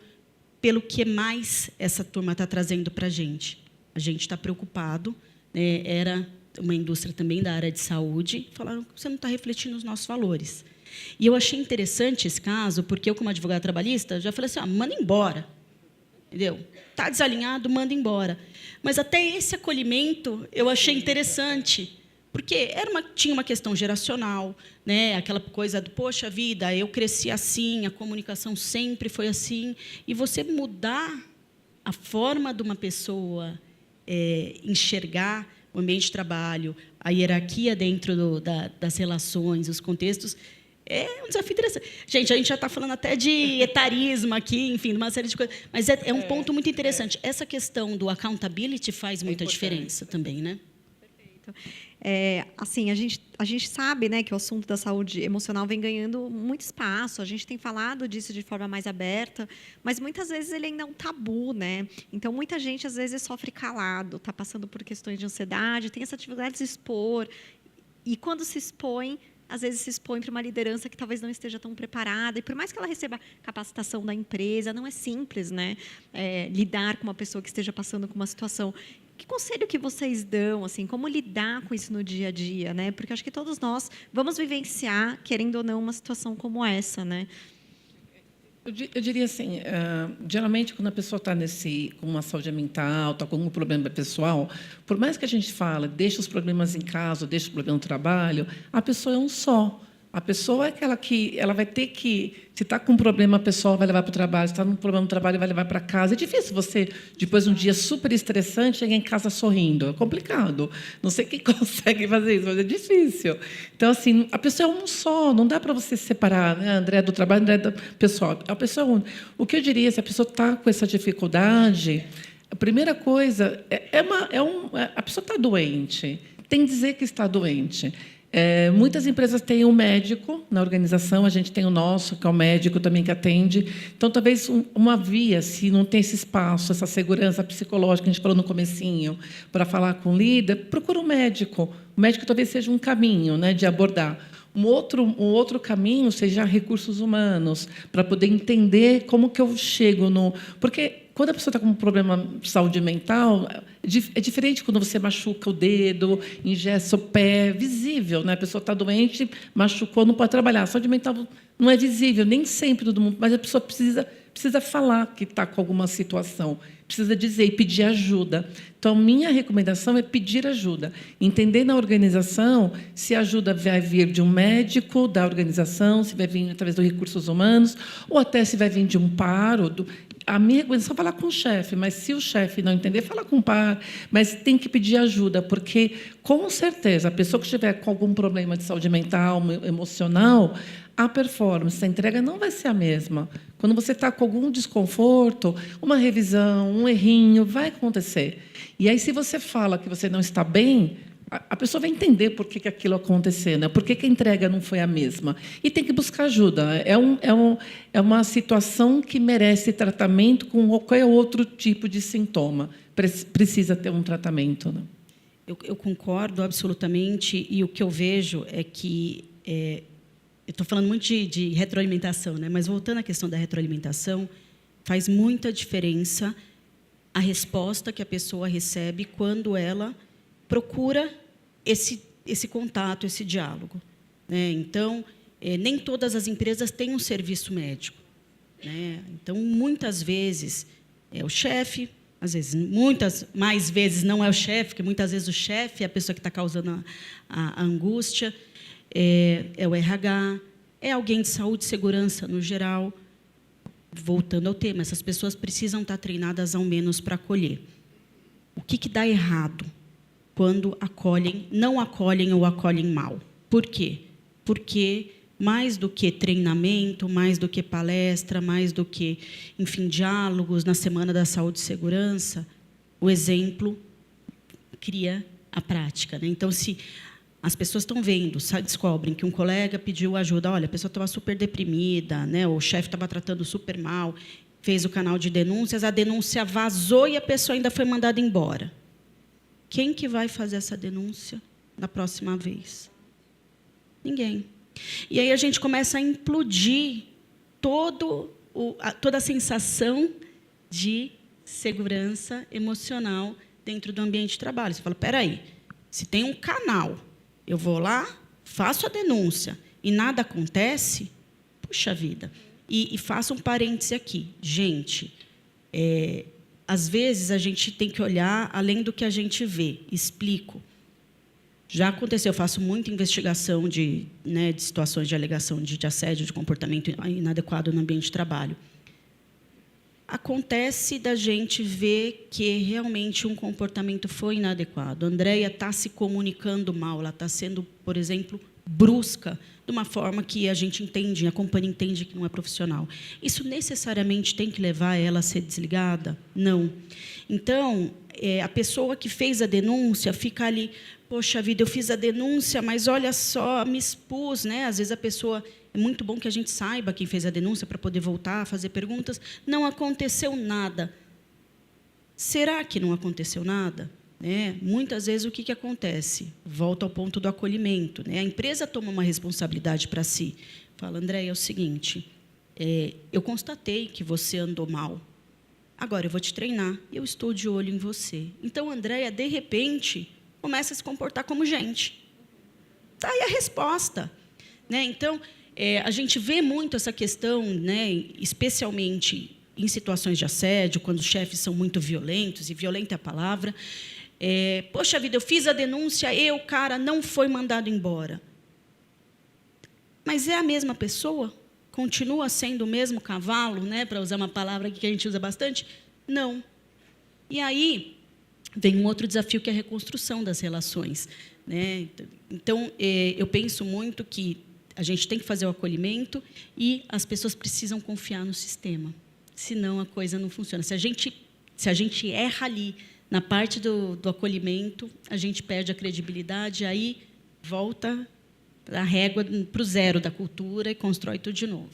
pelo que mais essa turma está trazendo para a gente. A gente está preocupado, né? Era uma indústria também da área de saúde, falaram que você não está refletindo os nossos valores. E eu achei interessante esse caso, porque eu, como advogada trabalhista, já falei assim, manda embora. Entendeu? Está desalinhado, manda embora. Mas até esse acolhimento eu achei interessante, porque tinha uma questão geracional, né? Aquela coisa do, poxa vida, eu cresci assim, a comunicação sempre foi assim, e você mudar a forma de uma pessoa enxergar o ambiente de trabalho, a hierarquia dentro das relações, os contextos, é um desafio interessante. Gente, a gente já está falando até de etarismo aqui, enfim, de uma série de coisas, mas é um ponto muito interessante. Essa questão do accountability faz muita diferença também, né? Perfeito. Assim, a gente sabe, né, que o assunto da saúde emocional vem ganhando muito espaço, a gente tem falado disso de forma mais aberta, mas muitas vezes ele ainda é um tabu, né? Então, muita gente, às vezes, sofre calado, está passando por questões de ansiedade, tem essa dificuldade de se expor, e quando se expõe, às vezes se expõe para uma liderança que talvez não esteja tão preparada, e por mais que ela receba capacitação da empresa, não é simples, né? Lidar com uma pessoa que esteja passando por uma situação. Que conselho que vocês dão, assim, como lidar com isso no dia a dia, né? Porque acho que todos nós vamos vivenciar, querendo ou não, uma situação como essa, né? Eu diria assim, geralmente quando a pessoa está com uma saúde mental, está com algum problema pessoal, por mais que a gente fale, deixa os problemas em casa, deixa os problemas no trabalho, a pessoa é um só. A pessoa é aquela que ela vai ter que, se está com um problema pessoal, vai levar para o trabalho, se está com um problema no trabalho, vai levar para casa. É difícil você, depois de um dia super estressante, chegar em casa sorrindo. É complicado. Não sei quem consegue fazer isso, mas é difícil. Então, assim, a pessoa é um só, não dá para você separar, né? André é do trabalho, André é do pessoal. A pessoa é única. O que eu diria, se a pessoa está com essa dificuldade, a primeira coisa a pessoa está doente, tem que dizer que está doente. Muitas empresas têm um médico na organização, a gente tem o nosso, que é o médico também que atende. Então, talvez uma via, se não tem esse espaço, essa segurança psicológica que a gente falou no comecinho, para falar com o líder, procura um médico. O médico talvez seja um caminho, né, de abordar. Um outro caminho seja recursos humanos, para poder entender como que eu chego no... Porque quando a pessoa está com um problema de saúde mental, é diferente quando você machuca o dedo, engessa o pé, visível, né? A pessoa está doente, machucou, não pode trabalhar. A saúde mental não é visível, nem sempre todo mundo, mas a pessoa precisa falar que está com alguma situação, precisa dizer e pedir ajuda. Então, minha recomendação é pedir ajuda. Entender na organização se a ajuda vai vir de um médico da organização, se vai vir através dos recursos humanos, ou até se vai vir de um par. A minha recomendação é falar com o chefe, mas se o chefe não entender, fala com o par, mas tem que pedir ajuda, porque, com certeza, a pessoa que estiver com algum problema de saúde mental, emocional, a performance, a entrega não vai ser a mesma. Quando você está com algum desconforto, uma revisão, um errinho, vai acontecer. E aí, se você fala que você não está bem, a pessoa vai entender por que aquilo aconteceu, né? Por que a entrega não foi a mesma. E tem que buscar ajuda. É uma situação que merece tratamento com qualquer outro tipo de sintoma. Precisa ter um tratamento, né? Eu concordo absolutamente, e o que eu vejo é que... eu estou falando muito de retroalimentação, né? Mas, voltando à questão da retroalimentação, faz muita diferença a resposta que a pessoa recebe quando ela procura esse contato, esse diálogo, né? Então, nem todas as empresas têm um serviço médico, né? Então, muitas vezes, o chefe Às vezes, muitas mais vezes não é o chefe, porque muitas vezes o chefe é a pessoa que está causando a angústia, é o RH, é alguém de saúde e segurança no geral. Voltando ao tema, essas pessoas precisam estar treinadas ao menos para acolher. O que dá errado quando não acolhem ou acolhem mal? Por quê? Porque mais do que treinamento, mais do que palestra, mais do que, enfim, diálogos na Semana da Saúde e Segurança, o exemplo cria a prática, né? Então, se as pessoas estão vendo, descobrem que um colega pediu ajuda, olha, a pessoa estava super deprimida, né? O chefe estava tratando super mal, fez o canal de denúncias, a denúncia vazou e a pessoa ainda foi mandada embora. Quem que vai fazer essa denúncia na próxima vez? Ninguém. E aí a gente começa a implodir toda a sensação de segurança emocional dentro do ambiente de trabalho. Você fala, espera aí, se tem um canal, eu vou lá, faço a denúncia e nada acontece, puxa vida. E faço um parêntese aqui. Gente, às vezes a gente tem que olhar além do que a gente vê. Explico. Já aconteceu, eu faço muita investigação de situações de alegação de assédio, de comportamento inadequado no ambiente de trabalho. Acontece da gente ver que realmente um comportamento foi inadequado. A Andréia está se comunicando mal, ela está sendo, por exemplo, brusca, de uma forma que a gente entende, a companhia entende que não é profissional. Isso necessariamente tem que levar ela a ser desligada? Não. Então, a pessoa que fez a denúncia fica ali, poxa vida, eu fiz a denúncia, mas olha só, me expus, né? Às vezes a pessoa, é muito bom que a gente saiba quem fez a denúncia para poder voltar a fazer perguntas. Não aconteceu nada. Será que não aconteceu nada? Muitas vezes o que acontece? Volta ao ponto do acolhimento. A empresa toma uma responsabilidade para si. Fala, André, é o seguinte, eu constatei que você andou mal. Agora eu vou te treinar, eu estou de olho em você. Então, Andréia, de repente, começa a se comportar como gente. Está aí a resposta. Então, a gente vê muito essa questão, especialmente em situações de assédio, quando os chefes são muito violentos, e violenta é a palavra. Poxa vida, eu fiz a denúncia, o cara não foi mandado embora. Mas é a mesma pessoa? Continua sendo o mesmo cavalo, para usar uma palavra que a gente usa bastante? Não. E aí vem um outro desafio, que é a reconstrução das relações. Então, eu penso muito que a gente tem que fazer o acolhimento e as pessoas precisam confiar no sistema. Senão, a coisa não funciona. Se a gente erra ali, na parte do acolhimento, a gente perde a credibilidade, aí volta a régua para o zero da cultura e constrói tudo de novo.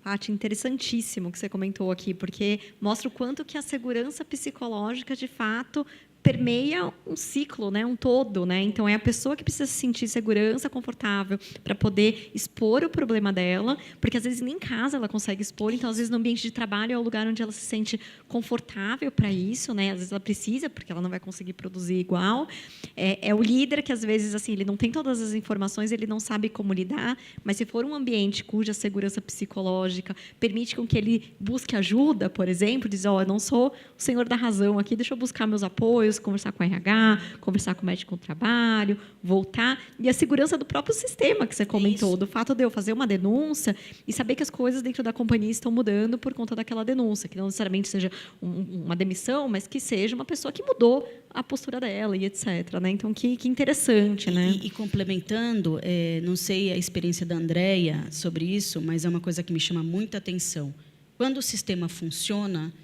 Paty, interessantíssimo que você comentou aqui, porque mostra o quanto que a segurança psicológica, de fato, permeia um ciclo, um todo. Então, é a pessoa que precisa se sentir segurança, confortável, para poder expor o problema dela, porque, às vezes, nem em casa ela consegue expor. Então, às vezes, no ambiente de trabalho é o lugar onde ela se sente confortável para isso. Às vezes, ela precisa, porque ela não vai conseguir produzir igual. É o líder que, às vezes, assim, ele não tem todas as informações, ele não sabe como lidar, mas, se for um ambiente cuja segurança psicológica permite com que ele busque ajuda, por exemplo, diz, eu não sou o senhor da razão aqui, deixa eu buscar meus apoios, conversar com o RH, conversar com o médico do trabalho, voltar. E a segurança do próprio sistema que você comentou, do fato de eu fazer uma denúncia e saber que as coisas dentro da companhia estão mudando por conta daquela denúncia, que não necessariamente seja uma demissão, mas que seja uma pessoa que mudou a postura dela e etc. Então, que interessante. E complementando, não sei a experiência da Andréia sobre isso, mas é uma coisa que me chama muita atenção. Quando o sistema funciona,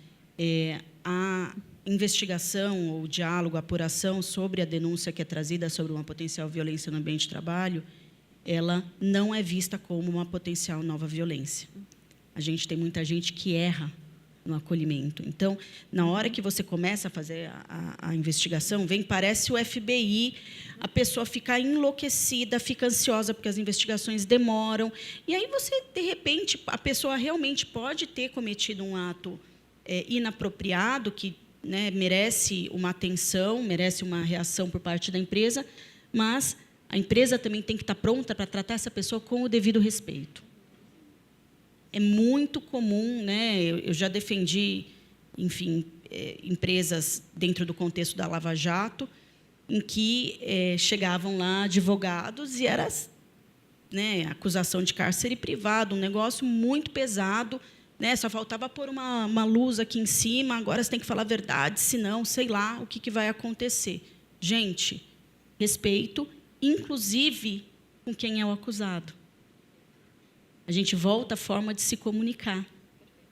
a investigação, ou diálogo, a apuração sobre a denúncia que é trazida sobre uma potencial violência no ambiente de trabalho, ela não é vista como uma potencial nova violência. A gente tem muita gente que erra no acolhimento. Então, na hora que você começa a fazer a investigação, parece o FBI, a pessoa fica enlouquecida, fica ansiosa, porque as investigações demoram. E aí você, de repente, a pessoa realmente pode ter cometido um ato inapropriado, que merece uma atenção, merece uma reação por parte da empresa, mas a empresa também tem que estar pronta para tratar essa pessoa com o devido respeito. É muito comum, eu já defendi, enfim, empresas dentro do contexto da Lava Jato, em que chegavam lá advogados e era, né, acusação de cárcere privado, um negócio muito pesado, né? Só faltava pôr uma luz aqui em cima, agora você tem que falar a verdade, senão, sei lá, o que vai acontecer. Gente, respeito, inclusive com quem é o acusado. A gente volta à forma de se comunicar.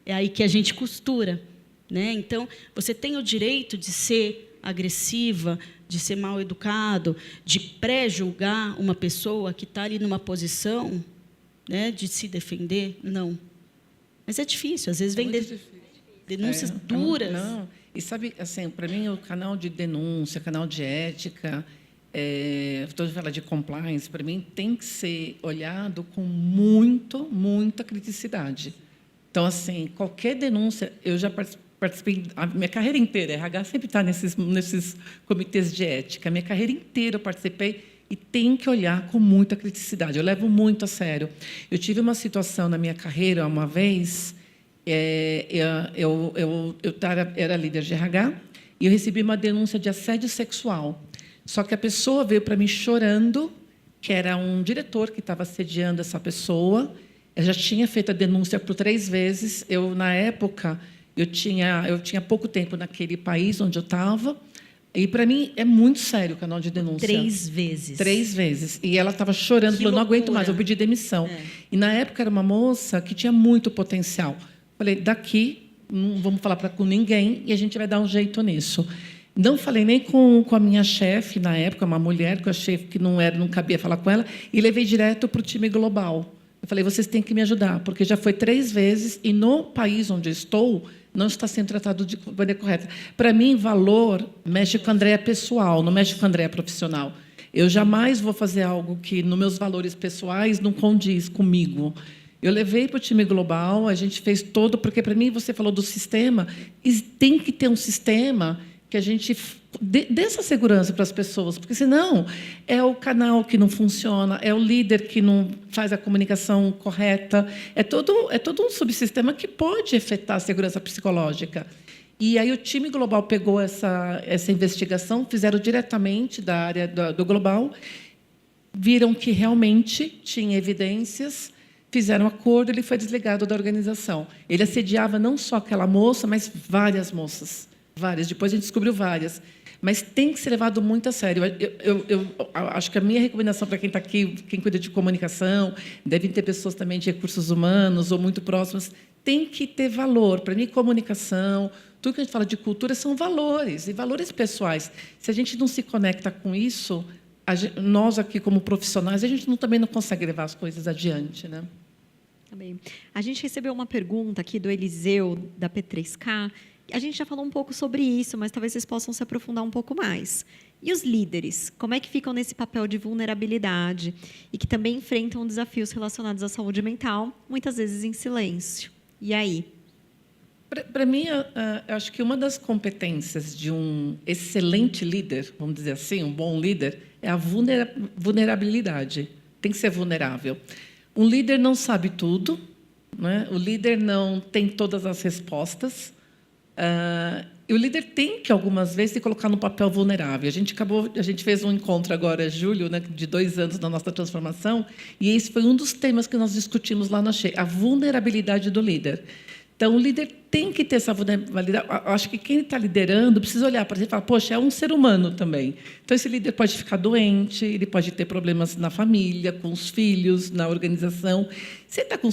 É aí que a gente costura, né? Então, você tem o direito de ser agressiva, de ser mal educado, de pré-julgar uma pessoa que está ali numa posição, né, de se defender? Não. Mas é difícil, às vezes vem denúncias duras. Não. E sabe, assim, para mim, o canal de denúncia, canal de ética, estou falando de compliance, para mim tem que ser olhado com muita criticidade. Então, assim, qualquer denúncia, eu já participei, a minha carreira inteira, a RH sempre está nesses comitês de ética, a minha carreira inteira eu participei e tem que olhar com muita criticidade. Eu levo muito a sério. Eu tive uma situação na minha carreira, uma vez, eu era líder de RH e eu recebi uma denúncia de assédio sexual. Só que a pessoa veio para mim chorando, que era um diretor que estava assediando essa pessoa. Eu já tinha feito a denúncia por 3 vezes. Na época, eu tinha pouco tempo naquele país onde eu estava. E, para mim, é muito sério o canal de denúncia. 3 vezes. 3 vezes. E ela estava chorando, falou, não aguento mais, eu pedi demissão. E, na época, era uma moça que tinha muito potencial. Falei, daqui, não vamos falar com ninguém e a gente vai dar um jeito nisso. Não falei nem com a minha chefe, na época, uma mulher, que eu achei que não cabia falar com ela, e levei direto para o time global. Eu falei, vocês têm que me ajudar, porque já foi 3 vezes e no país onde eu estou não está sendo tratado de maneira correta. Para mim, valor mexe com a Andréa pessoal, não mexe com a Andréa profissional. Eu jamais vou fazer algo que, nos meus valores pessoais, não condiz comigo. Eu levei para o time global, a gente fez todo, porque, para mim, você falou do sistema, e tem que ter um sistema que a gente dê essa segurança para as pessoas, porque, senão, é o canal que não funciona, é o líder que não faz a comunicação correta, é todo um subsistema que pode afetar a segurança psicológica. E aí o time global pegou essa investigação, fizeram diretamente da área do global, viram que realmente tinha evidências, fizeram um acordo, ele foi desligado da organização. Ele assediava não só aquela moça, mas várias moças. Várias, depois a gente descobriu várias. Mas tem que ser levado muito a sério. Eu acho que a minha recomendação para quem está aqui, quem cuida de comunicação, devem ter pessoas também de recursos humanos ou muito próximas, tem que ter valor. Para mim, comunicação, tudo que a gente fala de cultura são valores, e valores pessoais. Se a gente não se conecta com isso, nós aqui, como profissionais, a gente também não consegue levar as coisas adiante, né? Tá bem. A gente recebeu uma pergunta aqui do Eliseu, da P3K. A gente já falou um pouco sobre isso, mas talvez vocês possam se aprofundar um pouco mais. E os líderes, como é que ficam nesse papel de vulnerabilidade e que também enfrentam desafios relacionados à saúde mental, muitas vezes em silêncio? E aí? Para mim, eu acho que uma das competências de um excelente líder, vamos dizer assim, um bom líder, é a vulnerabilidade. Tem que ser vulnerável. Um líder não sabe tudo, né? O líder não tem todas as respostas. E o líder tem que, algumas vezes, se colocar no papel vulnerável. A gente fez um encontro agora, julho, né, de 2 anos da nossa transformação, e esse foi um dos temas que nós discutimos lá na Shein, a vulnerabilidade do líder. Então, o líder tem que ter essa vulnerabilidade. Eu acho que quem está liderando precisa olhar para ele e falar, poxa, é um ser humano também. Então, esse líder pode ficar doente, ele pode ter problemas na família, com os filhos, na organização. Se ele está com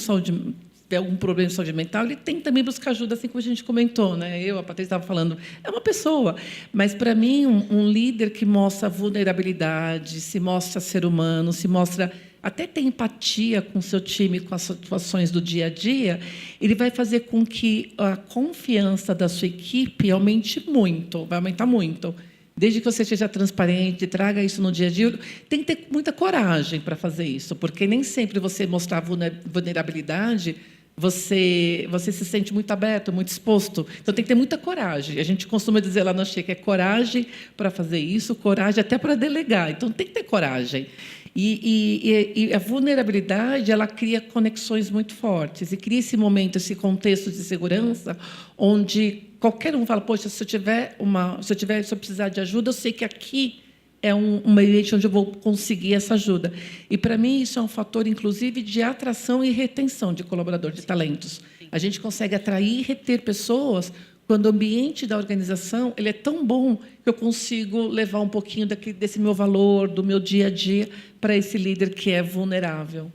algum problema de saúde mental, ele tem que também buscar ajuda, assim como a gente comentou, né? A Patrícia estava falando, é uma pessoa. Mas, para mim, um líder que mostra vulnerabilidade, se mostra ser humano, se mostra até ter empatia com o seu time, com as situações do dia a dia, ele vai fazer com que a confiança da sua equipe aumente muito, vai aumentar muito. Desde que você seja transparente, traga isso no dia a dia, tem que ter muita coragem para fazer isso, porque nem sempre você mostrar vulnerabilidade, você se sente muito aberto, muito exposto. Então, tem que ter muita coragem. A gente costuma dizer lá no Shein que é coragem para fazer isso, coragem até para delegar. Então, tem que ter coragem. E a vulnerabilidade, ela cria conexões muito fortes e cria esse momento, esse contexto de segurança, onde qualquer um fala, poxa, se eu precisar de ajuda, eu sei que aqui é um ambiente onde eu vou conseguir essa ajuda. E, para mim, isso é um fator, inclusive, de atração e retenção de colaborador de talentos. A gente consegue atrair e reter pessoas quando o ambiente da organização ele é tão bom que eu consigo levar um pouquinho desse meu valor, do meu dia a dia, para esse líder que é vulnerável.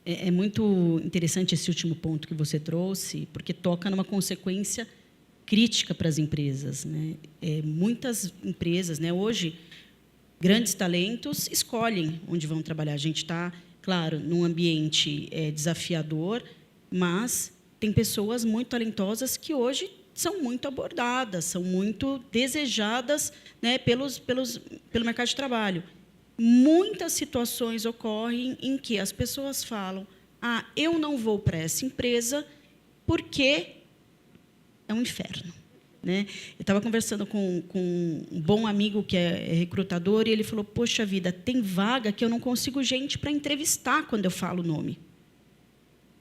É muito interessante esse último ponto que você trouxe, porque toca numa consequência crítica para as empresas, né? Muitas empresas, né, hoje, grandes talentos escolhem onde vão trabalhar. A gente está, claro, num ambiente desafiador, mas tem pessoas muito talentosas que hoje são muito abordadas, são muito desejadas, né, pelo mercado de trabalho. Muitas situações ocorrem em que as pessoas falam: eu não vou para essa empresa porque é um inferno. Né? Eu estava conversando com um bom amigo que é recrutador e ele falou: poxa vida, tem vaga que eu não consigo gente para entrevistar quando eu falo o nome.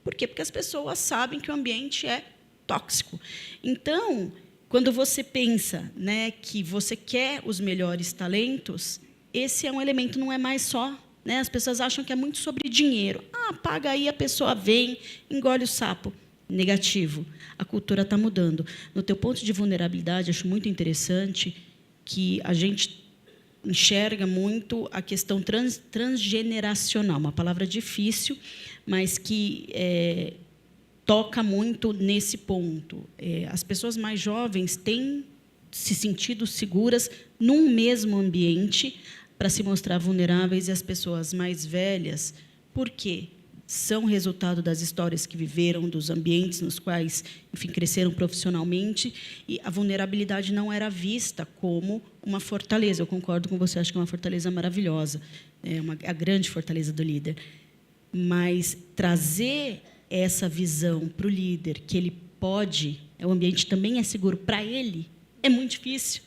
Por quê? Porque as pessoas sabem que o ambiente é tóxico. Então, quando você pensa, né, que você quer os melhores talentos, esse é um elemento, não é mais só. Né? As pessoas acham que é muito sobre dinheiro. Paga aí, a pessoa vem, engole o sapo. Negativo. A cultura está mudando. No teu ponto de vulnerabilidade, acho muito interessante que a gente enxerga muito a questão transgeneracional, uma palavra difícil, mas que toca muito nesse ponto. As pessoas mais jovens têm se sentido seguras num mesmo ambiente para se mostrar vulneráveis, e as pessoas mais velhas, por quê? São resultado das histórias que viveram, dos ambientes nos quais, enfim, cresceram profissionalmente, e a vulnerabilidade não era vista como uma fortaleza. Eu concordo com você, acho que é uma fortaleza maravilhosa, a grande fortaleza do líder. Mas trazer essa visão para o líder, que ele pode, o ambiente também é seguro para ele, é muito difícil.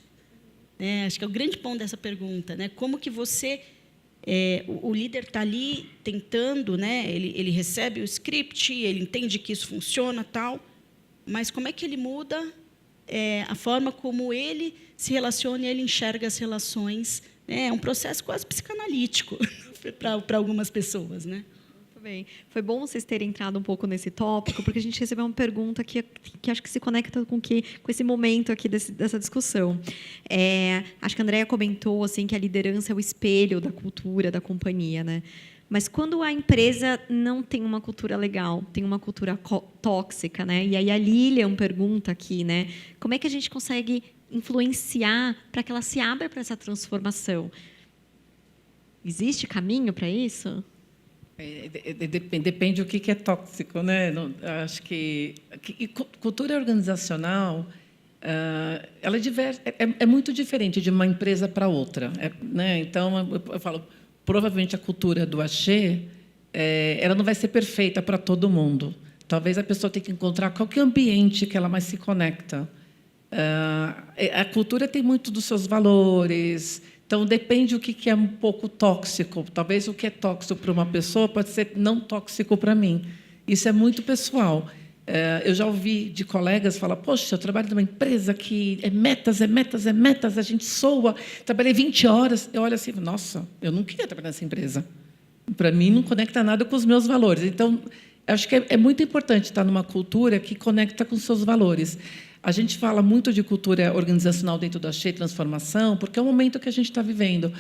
Acho que é o grande ponto dessa pergunta. Né? Como que você... o líder está ali tentando, né? Ele recebe o script, ele entende que isso funciona, tal, mas como é que ele muda a forma como ele se relaciona e ele enxerga as relações? É um processo quase psicanalítico para algumas pessoas. Né? Muito bem. Foi bom vocês terem entrado um pouco nesse tópico, porque a gente recebeu uma pergunta que acho que se conecta com esse momento aqui dessa discussão. Acho que a Andrea comentou assim, que a liderança é o espelho da cultura da companhia. Né? Mas quando a empresa não tem uma cultura legal, tem uma cultura tóxica, né? E aí a Lilian pergunta aqui, né? Como é que a gente consegue influenciar para que ela se abra para essa transformação? Existe caminho para isso? Depende do que é tóxico, né? Acho que cultura organizacional ela é muito diferente de uma empresa para outra, né? Então eu falo, provavelmente a cultura do Axê ela não vai ser perfeita para todo mundo. Talvez a pessoa tenha que encontrar qual que é o ambiente que ela mais se conecta. A cultura tem muito dos seus valores. Então, depende do que é um pouco tóxico. Talvez o que é tóxico para uma pessoa pode ser não tóxico para mim. Isso é muito pessoal. Eu já ouvi de colegas falar: poxa, eu trabalho numa empresa que é metas, a gente soa, trabalhei 20 horas. Eu olho assim, nossa, eu não queria trabalhar nessa empresa. Para mim, não conecta nada com os meus valores. Então, acho que é muito importante estar numa cultura que conecta com os seus valores. A gente fala muito de cultura organizacional dentro da Axê Transformação, porque é o momento que a gente está vivendo.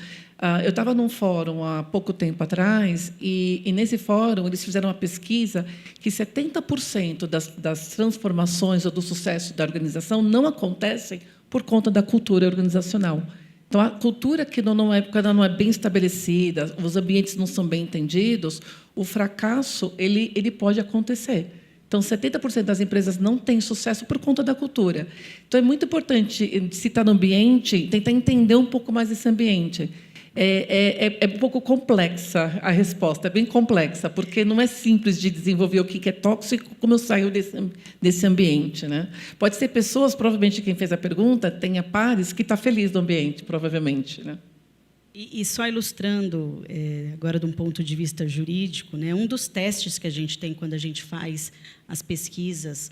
Eu estava num fórum há pouco tempo atrás, e nesse fórum eles fizeram uma pesquisa que 70% das transformações ou do sucesso da organização não acontecem por conta da cultura organizacional. Então, a cultura que quando ela não é bem estabelecida, os ambientes não são bem entendidos, o fracasso ele pode acontecer. Então, 70% das empresas não têm sucesso por conta da cultura. Então, é muito importante, se está no ambiente, tentar entender um pouco mais esse ambiente. É um pouco complexa a resposta, é bem complexa, porque não é simples de desenvolver o que é tóxico, como eu saio desse ambiente. Né? Pode ser pessoas, provavelmente quem fez a pergunta, tenha pares que está feliz no ambiente, provavelmente. Né? E só ilustrando, agora de um ponto de vista jurídico, né, um dos testes que a gente tem quando a gente faz as pesquisas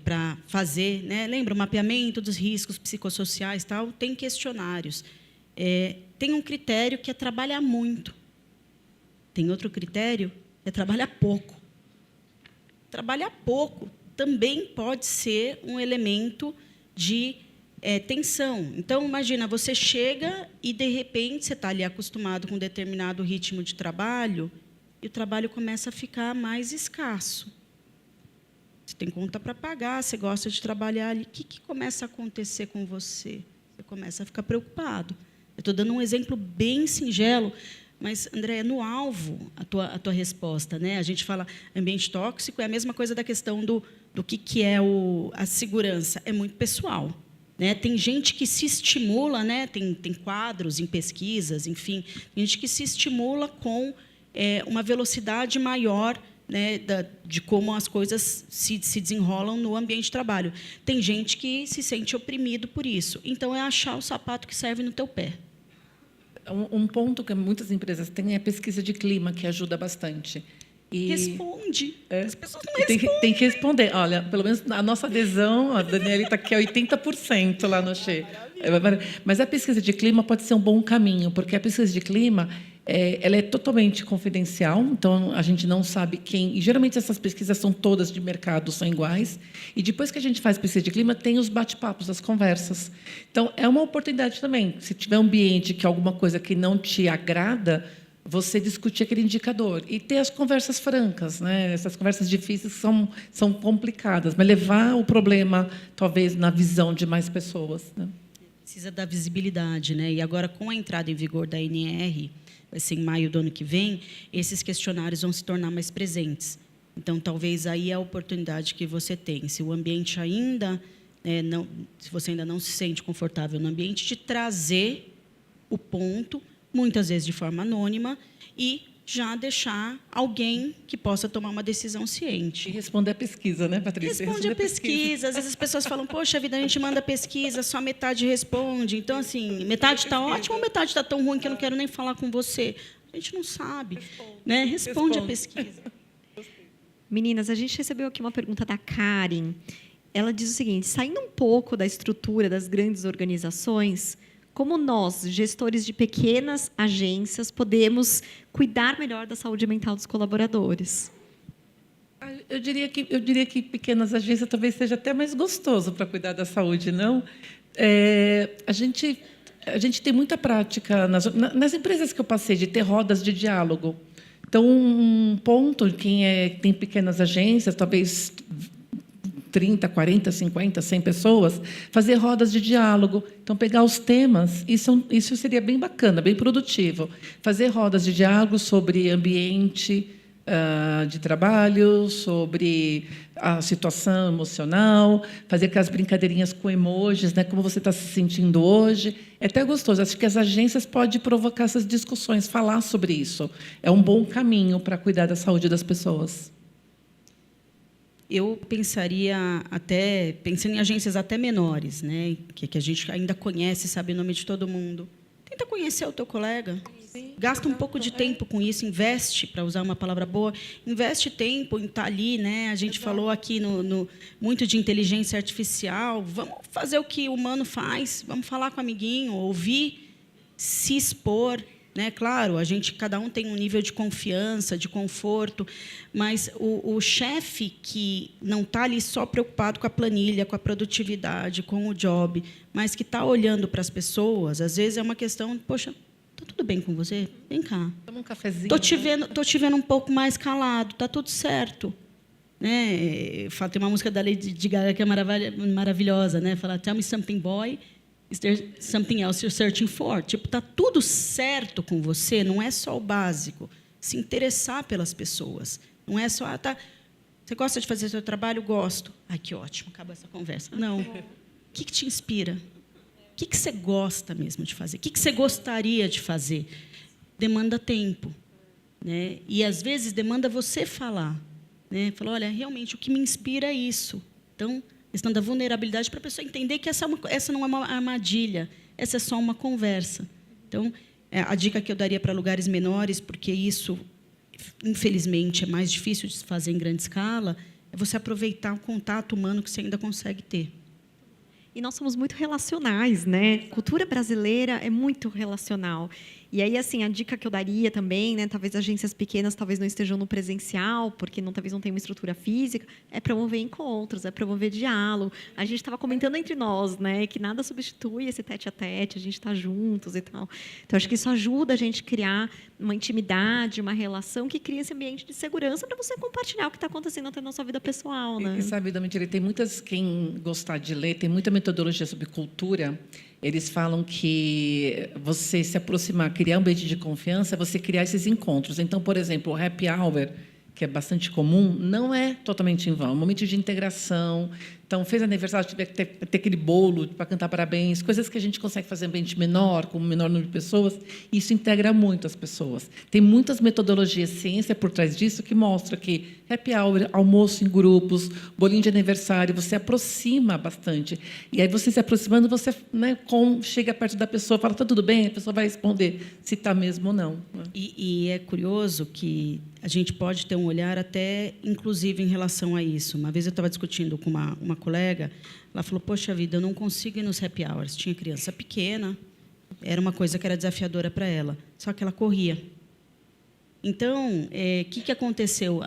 para fazer, né? Lembra, o mapeamento dos riscos psicossociais, tal, tem questionários. Tem um critério que é trabalhar muito. Tem outro critério que é trabalhar pouco. Trabalhar pouco também pode ser um elemento de tensão. Então, imagina, você chega e, de repente, você está ali acostumado com um determinado ritmo de trabalho e o trabalho começa a ficar mais escasso. Você tem conta para pagar, você gosta de trabalhar ali. O que começa a acontecer com você? Você começa a ficar preocupado. Eu estou dando um exemplo bem singelo, mas, André, no alvo a tua resposta, né? A gente fala ambiente tóxico, é a mesma coisa da questão do que é a segurança. É muito pessoal. Né? Tem gente que se estimula, né? Tem quadros em pesquisas, enfim, tem gente que se estimula com uma velocidade maior, né, de como as coisas se desenrolam no ambiente de trabalho. Tem gente que se sente oprimido por isso. Então, é achar o sapato que serve no teu pé. Um ponto que muitas empresas têm é a pesquisa de clima, que ajuda bastante. Responde. As pessoas não respondem. Tem que responder. Olha, pelo menos a nossa adesão, a Daniela está aqui, é 80% lá no Xê. Mas a pesquisa de clima pode ser um bom caminho, porque a pesquisa de clima ela é totalmente confidencial, então a gente não sabe quem... E, geralmente, essas pesquisas são todas de mercado, são iguais. E, depois que a gente faz pesquisa de clima, tem os bate-papos, as conversas. Então, é uma oportunidade também. Se tiver um ambiente que alguma coisa que não te agrada, você discutir aquele indicador e ter as conversas francas, né? Essas conversas difíceis são complicadas, mas levar o problema, talvez, na visão de mais pessoas, né? Precisa da visibilidade, né? E agora, com a entrada em vigor da ANR, vai ser em maio do ano que vem, esses questionários vão se tornar mais presentes. Então, talvez aí é a oportunidade que você tem. Se o ambiente ainda se você ainda não se sente confortável no ambiente, de trazer o ponto, muitas vezes de forma anônima, e já deixar alguém que possa tomar uma decisão ciente. E responder a pesquisa, né, Patrícia? Responde a pesquisa. Às vezes as pessoas falam, poxa vida, a gente manda pesquisa, só metade responde. Então, assim, metade está ótima ou metade está tão ruim que eu não quero nem falar com você? A gente não sabe. Né? Responde a pesquisa. Meninas, a gente recebeu aqui uma pergunta da Karen. Ela diz o seguinte: saindo um pouco da estrutura das grandes organizações, como nós, gestores de pequenas agências, podemos cuidar melhor da saúde mental dos colaboradores? Eu diria que pequenas agências talvez seja até mais gostoso para cuidar da saúde, não? A gente tem muita prática nas empresas que eu passei de ter rodas de diálogo. Então, um ponto, quem tem pequenas agências, talvez 30, 40, 50, 100 pessoas, fazer rodas de diálogo. Então, pegar os temas, isso seria bem bacana, bem produtivo. Fazer rodas de diálogo sobre ambiente de trabalho, sobre a situação emocional, fazer aquelas brincadeirinhas com emojis, né, como você está se sentindo hoje. É até gostoso. Acho que as agências podem provocar essas discussões, falar sobre isso. É um bom caminho para cuidar da saúde das pessoas. Eu pensaria pensando em agências até menores, né, que a gente ainda conhece, sabe o nome de todo mundo. Tenta conhecer o teu colega. Sim, gasta um pouco de tempo com isso, investe, para usar uma palavra boa, investe tempo em estar ali, né? A gente falou aqui muito de inteligência artificial. Vamos fazer o que o humano faz, vamos falar com o amiguinho, ouvir, se expor. Né? Claro, cada um tem um nível de confiança, de conforto, mas o chefe que não está ali só preocupado com a planilha, com a produtividade, com o job, mas que está olhando para as pessoas, às vezes é uma questão, poxa, está tudo bem com você? Vem cá. Toma um cafezinho. Tô te vendo um pouco mais calado, está tudo certo. Né? Tem uma música da Lady Gaga que é maravilhosa, né? Fala, tell me something, boy. Is there something else you're searching for? Tipo, tá tudo certo com você, não é só o básico. Se interessar pelas pessoas. Não é só, você gosta de fazer seu trabalho? Gosto. Ai, que ótimo, acaba essa conversa. Não. O que te inspira? O que você gosta mesmo de fazer? O que você gostaria de fazer? Demanda tempo. Né? E, às vezes, demanda você falar. Né? Falar, olha, realmente, o que me inspira é isso. Então, questão da vulnerabilidade para a pessoa entender que essa não é uma armadilha, essa é só uma conversa. Então, a dica que eu daria para lugares menores, porque isso, infelizmente, é mais difícil de se fazer em grande escala, é você aproveitar o contato humano que você ainda consegue ter. E nós somos muito relacionais, né? Cultura brasileira é muito relacional. E aí, assim, a dica que eu daria também, né? Talvez agências pequenas talvez não estejam no presencial, porque talvez não tenham uma estrutura física, é promover encontros, é promover diálogo. A gente estava comentando entre nós, né? Que nada substitui esse tete-a-tete, a gente está juntos e tal. Então, acho que isso ajuda a gente a criar uma intimidade, uma relação que cria esse ambiente de segurança para você compartilhar o que está acontecendo até na sua vida pessoal, né? E sabe, Domitila, tem muitas, quem gostar de ler, tem muita metodologia sobre cultura. Eles falam que você se aproximar, criar um ambiente de confiança, é você criar esses encontros. Então, por exemplo, o happy hour, que é bastante comum, não é totalmente em vão. É um momento de integração. Então, fez aniversário, tiver que ter aquele bolo para cantar parabéns, coisas que a gente consegue fazer em ambiente menor, com um menor número de pessoas, e isso integra muito as pessoas. Tem muitas metodologias, ciência por trás disso, que mostra que happy hour, almoço em grupos, bolinho de aniversário, você aproxima bastante. E aí, você se aproximando, você, né, chega perto da pessoa, fala, está tudo bem? A pessoa vai responder se está mesmo ou não. E é curioso que a gente pode ter um olhar até, inclusive, em relação a isso. Uma vez eu estava discutindo com uma colega, ela falou, poxa vida, eu não consigo ir nos happy hours. Tinha criança pequena, era uma coisa que era desafiadora para ela, só que ela corria. Então, o que aconteceu?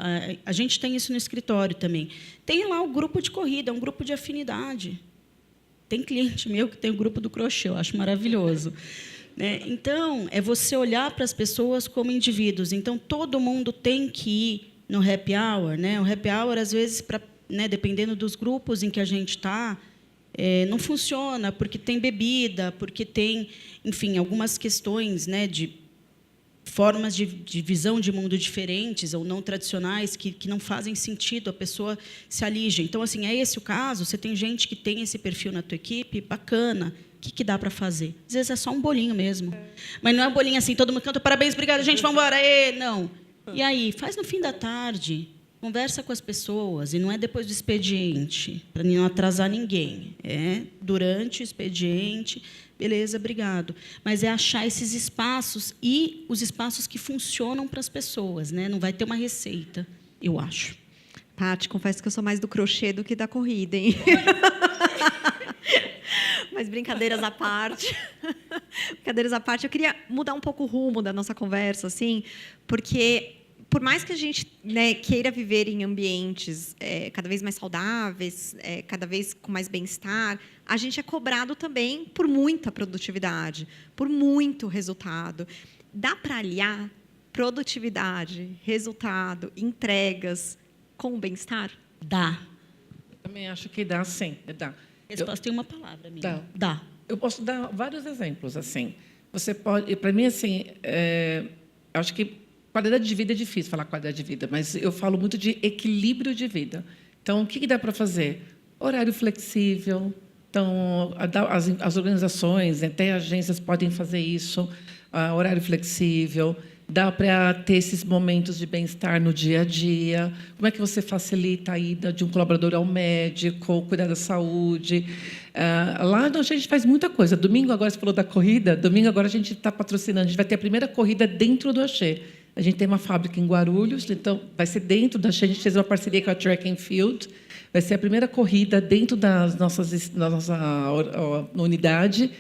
A gente tem isso no escritório também. Tem lá o grupo de corrida, um grupo de afinidade. Tem cliente meu que tem o grupo do crochê, eu acho maravilhoso. Né? Então, é você olhar para as pessoas como indivíduos. Então, todo mundo tem que ir no happy hour. Né? O happy hour, às vezes, né, dependendo dos grupos em que a gente está, não funciona, porque tem bebida, porque tem, enfim, algumas questões, né, de formas de visão de mundo diferentes ou não tradicionais que não fazem sentido, a pessoa se alige. Então, assim, é esse o caso? Você tem gente que tem esse perfil na tua equipe? Bacana. O que dá para fazer? Às vezes é só um bolinho mesmo. Mas não é um bolinho assim, todo mundo canta, parabéns, obrigada, gente, vamos embora. Não. E aí, faz no fim da tarde, conversa com as pessoas, e não é depois do expediente, para não atrasar ninguém. É durante o expediente, beleza, obrigado. Mas é achar esses espaços e os espaços que funcionam para as pessoas. Né? Não vai ter uma receita, eu acho. Paty, confesso que eu sou mais do crochê do que da corrida, hein? Mas brincadeiras à parte. Brincadeiras à parte, eu queria mudar um pouco o rumo da nossa conversa, assim, porque por mais que a gente, né, queira viver em ambientes cada vez mais saudáveis, cada vez com mais bem-estar, a gente é cobrado também por muita produtividade, por muito resultado. Dá para aliar produtividade, resultado, entregas com o bem-estar? Dá. Eu também acho que dá, sim. Dá. Resposta tem uma palavra, amiga. Dá. Eu posso dar vários exemplos, assim. Você pode, para mim, assim, acho que qualidade de vida é difícil falar qualidade de vida, mas eu falo muito de equilíbrio de vida. Então, o que dá para fazer? Horário flexível. Então, as organizações, até agências podem fazer isso. Horário flexível. Dá para ter esses momentos de bem-estar no dia a dia. Como é que você facilita a ida de um colaborador ao médico, cuidar da saúde? Lá a gente faz muita coisa. Domingo, agora você falou da corrida, domingo agora a gente está patrocinando, a gente vai ter a primeira corrida dentro do Axê. A gente tem uma fábrica em Guarulhos, então vai ser dentro do Axê, a gente fez uma parceria com a Track and Field, vai ser a primeira corrida dentro da nossa unidade,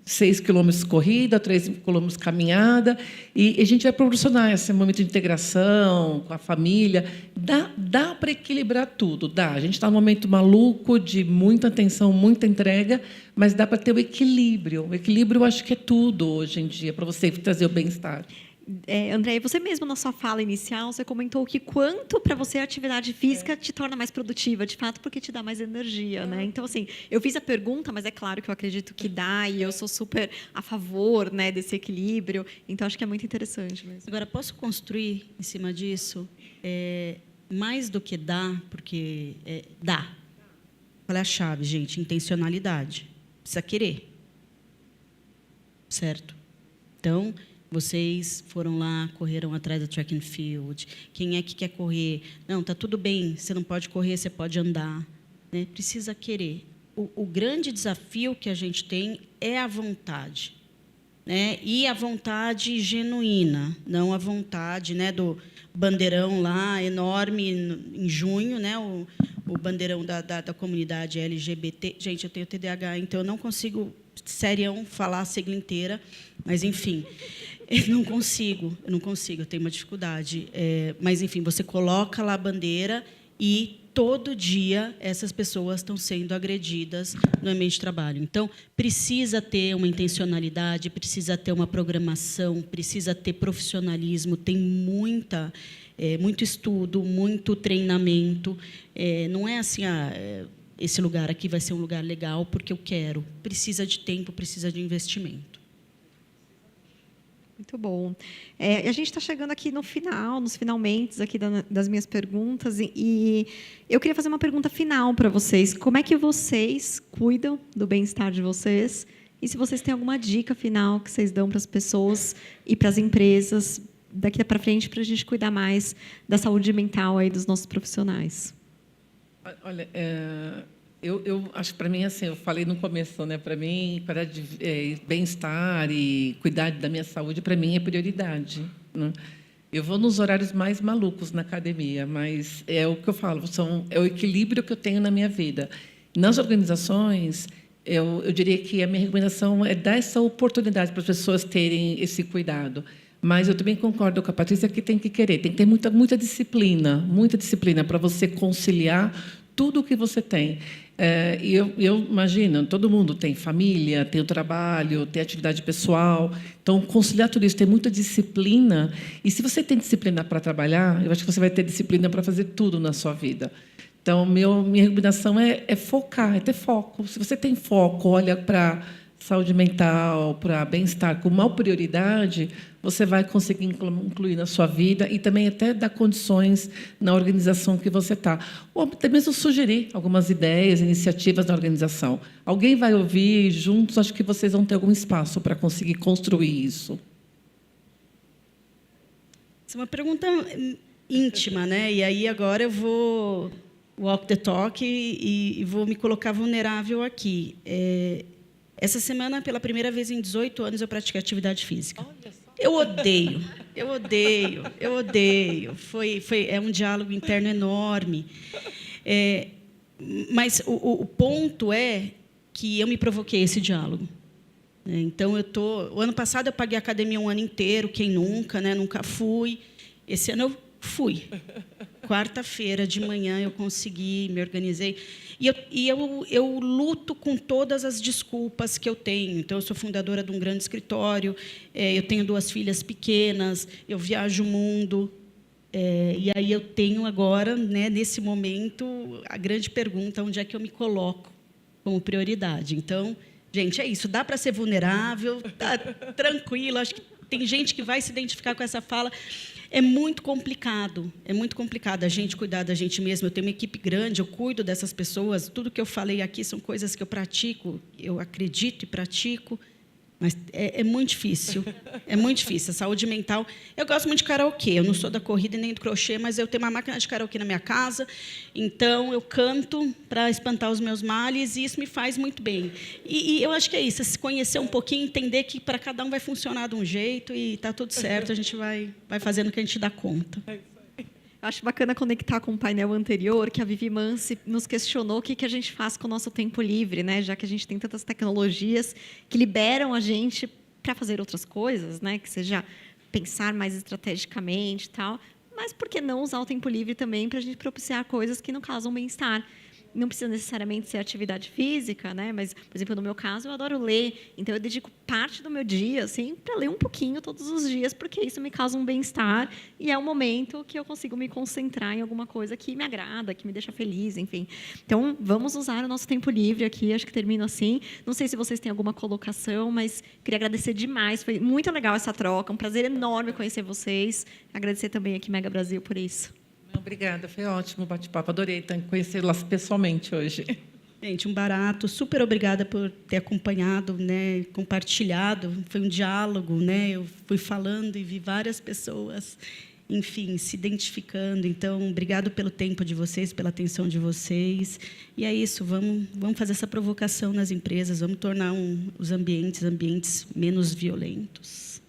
6 quilômetros corrida, 3 quilômetros caminhada, e a gente vai proporcionar esse momento de integração com a família. Dá para equilibrar tudo, dá. A gente está num momento maluco, de muita atenção, muita entrega, mas dá para ter o equilíbrio. O equilíbrio, eu acho que é tudo hoje em dia, para você trazer o bem-estar. André, você mesmo na sua fala inicial, você comentou que quanto para você a atividade física te torna mais produtiva, de fato, porque te dá mais energia, né? Então, assim, eu fiz a pergunta, mas é claro que eu acredito que dá e eu sou super a favor, né, desse equilíbrio. Então, acho que é muito interessante mesmo. Agora, posso construir em cima disso? Mais do que dá, porque dá. Qual é a chave, gente? Intencionalidade. Precisa querer. Certo? Então, vocês foram lá, correram atrás da track and field. Quem é que quer correr? Não, está tudo bem, você não pode correr, você pode andar. Né? Precisa querer. O grande desafio que a gente tem é a vontade. né, e a vontade genuína, não a vontade, né, do bandeirão lá enorme em junho, né, o bandeirão da comunidade LGBT. Gente, eu tenho TDAH, então eu não consigo, serião, falar a sigla inteira, mas, enfim, eu não consigo, eu tenho uma dificuldade. Mas, enfim, você coloca lá a bandeira e todo dia essas pessoas estão sendo agredidas no ambiente de trabalho. Então, precisa ter uma intencionalidade, precisa ter uma programação, precisa ter profissionalismo, tem muito estudo, muito treinamento. Não é assim, esse lugar aqui vai ser um lugar legal porque eu quero. Precisa de tempo, precisa de investimento. Muito bom. A gente está chegando aqui no final, nos finalmente aqui das minhas perguntas, e eu queria fazer uma pergunta final para vocês. Como é que vocês cuidam do bem-estar de vocês? E se vocês têm alguma dica final que vocês dão para as pessoas e para as empresas daqui para frente para a gente cuidar mais da saúde mental aí dos nossos profissionais? Olha, eu acho que, para mim, assim, eu falei no começo, né? Para mim, para bem-estar e cuidar da minha saúde, para mim, é prioridade, né? Eu vou nos horários mais malucos na academia, mas é o que eu falo, é o equilíbrio que eu tenho na minha vida. Nas organizações, eu diria que a minha recomendação é dar essa oportunidade para as pessoas terem esse cuidado. Mas eu também concordo com a Patrícia que tem que querer, tem que ter muita disciplina para você conciliar tudo o que você tem. E eu imagino, todo mundo tem família, tem o trabalho, tem atividade pessoal. Então, conciliar tudo isso, tem muita disciplina. E se você tem disciplina para trabalhar, eu acho que você vai ter disciplina para fazer tudo na sua vida. Então, minha recomendação é focar, é ter foco. Se você tem foco, olha para saúde mental, para bem-estar com uma prioridade, você vai conseguir incluir na sua vida e também até dar condições na organização que você está. Ou até mesmo sugerir algumas ideias, iniciativas na organização. Alguém vai ouvir, juntos, acho que vocês vão ter algum espaço para conseguir construir isso. Essa é uma pergunta íntima, né? E aí agora eu vou walk the talk e vou me colocar vulnerável aqui. Essa semana, pela primeira vez em 18 anos, eu pratiquei atividade física. Eu odeio. É um diálogo interno enorme. Mas o ponto é que eu me provoquei esse diálogo. Então, o ano passado eu paguei a academia um ano inteiro, quem nunca, né? Nunca fui. Esse ano eu fui. Quarta-feira de manhã eu consegui, me organizei. E eu luto com todas as desculpas que eu tenho. Então, eu sou fundadora de um grande escritório, eu tenho 2 filhas pequenas, eu viajo o mundo. E aí eu tenho agora, né, nesse momento, a grande pergunta, onde é que eu me coloco como prioridade. Então, gente, é isso. Dá para ser vulnerável, tá tranquilo. Acho que tem gente que vai se identificar com essa fala. É muito complicado a gente cuidar da gente mesmo. Eu tenho uma equipe grande, eu cuido dessas pessoas. Tudo que eu falei aqui são coisas que eu pratico, eu acredito e pratico, mas é muito difícil. É muito difícil. A saúde mental... Eu gosto muito de karaokê. Eu não sou da corrida nem do crochê, mas eu tenho uma máquina de karaokê na minha casa, então eu canto para espantar os meus males e isso me faz muito bem. E eu acho que é isso, se conhecer um pouquinho, entender que para cada um vai funcionar de um jeito e está tudo certo, a gente vai fazendo o que a gente dá conta. Acho bacana conectar com o painel anterior, que a Vivi Mansi nos questionou o que a gente faz com o nosso tempo livre, né? Já que a gente tem tantas tecnologias que liberam a gente para fazer outras coisas, né? Que seja pensar mais estrategicamente e tal. Mas por que não usar o tempo livre também para a gente propiciar coisas que não causam bem-estar? Não precisa necessariamente ser atividade física, né? Mas, por exemplo, no meu caso, eu adoro ler. Então, eu dedico parte do meu dia assim, para ler um pouquinho todos os dias, porque isso me causa um bem-estar e é um momento que eu consigo me concentrar em alguma coisa que me agrada, que me deixa feliz, enfim. Então, vamos usar o nosso tempo livre aqui. Acho que termino assim. Não sei se vocês têm alguma colocação, mas queria agradecer demais. Foi muito legal essa troca. Um prazer enorme conhecer vocês. Agradecer também aqui Mega Brasil por isso. Obrigada, foi ótimo o bate-papo. Adorei conhecê-las pessoalmente hoje. Gente, um barato. Super obrigada por ter acompanhado, né, compartilhado. Foi um diálogo, né? Eu fui falando e vi várias pessoas. enfim, se identificando. Então, obrigado pelo tempo de vocês, pela atenção de vocês. E é isso, vamos fazer essa provocação nas empresas, vamos tornar os ambientes menos violentos.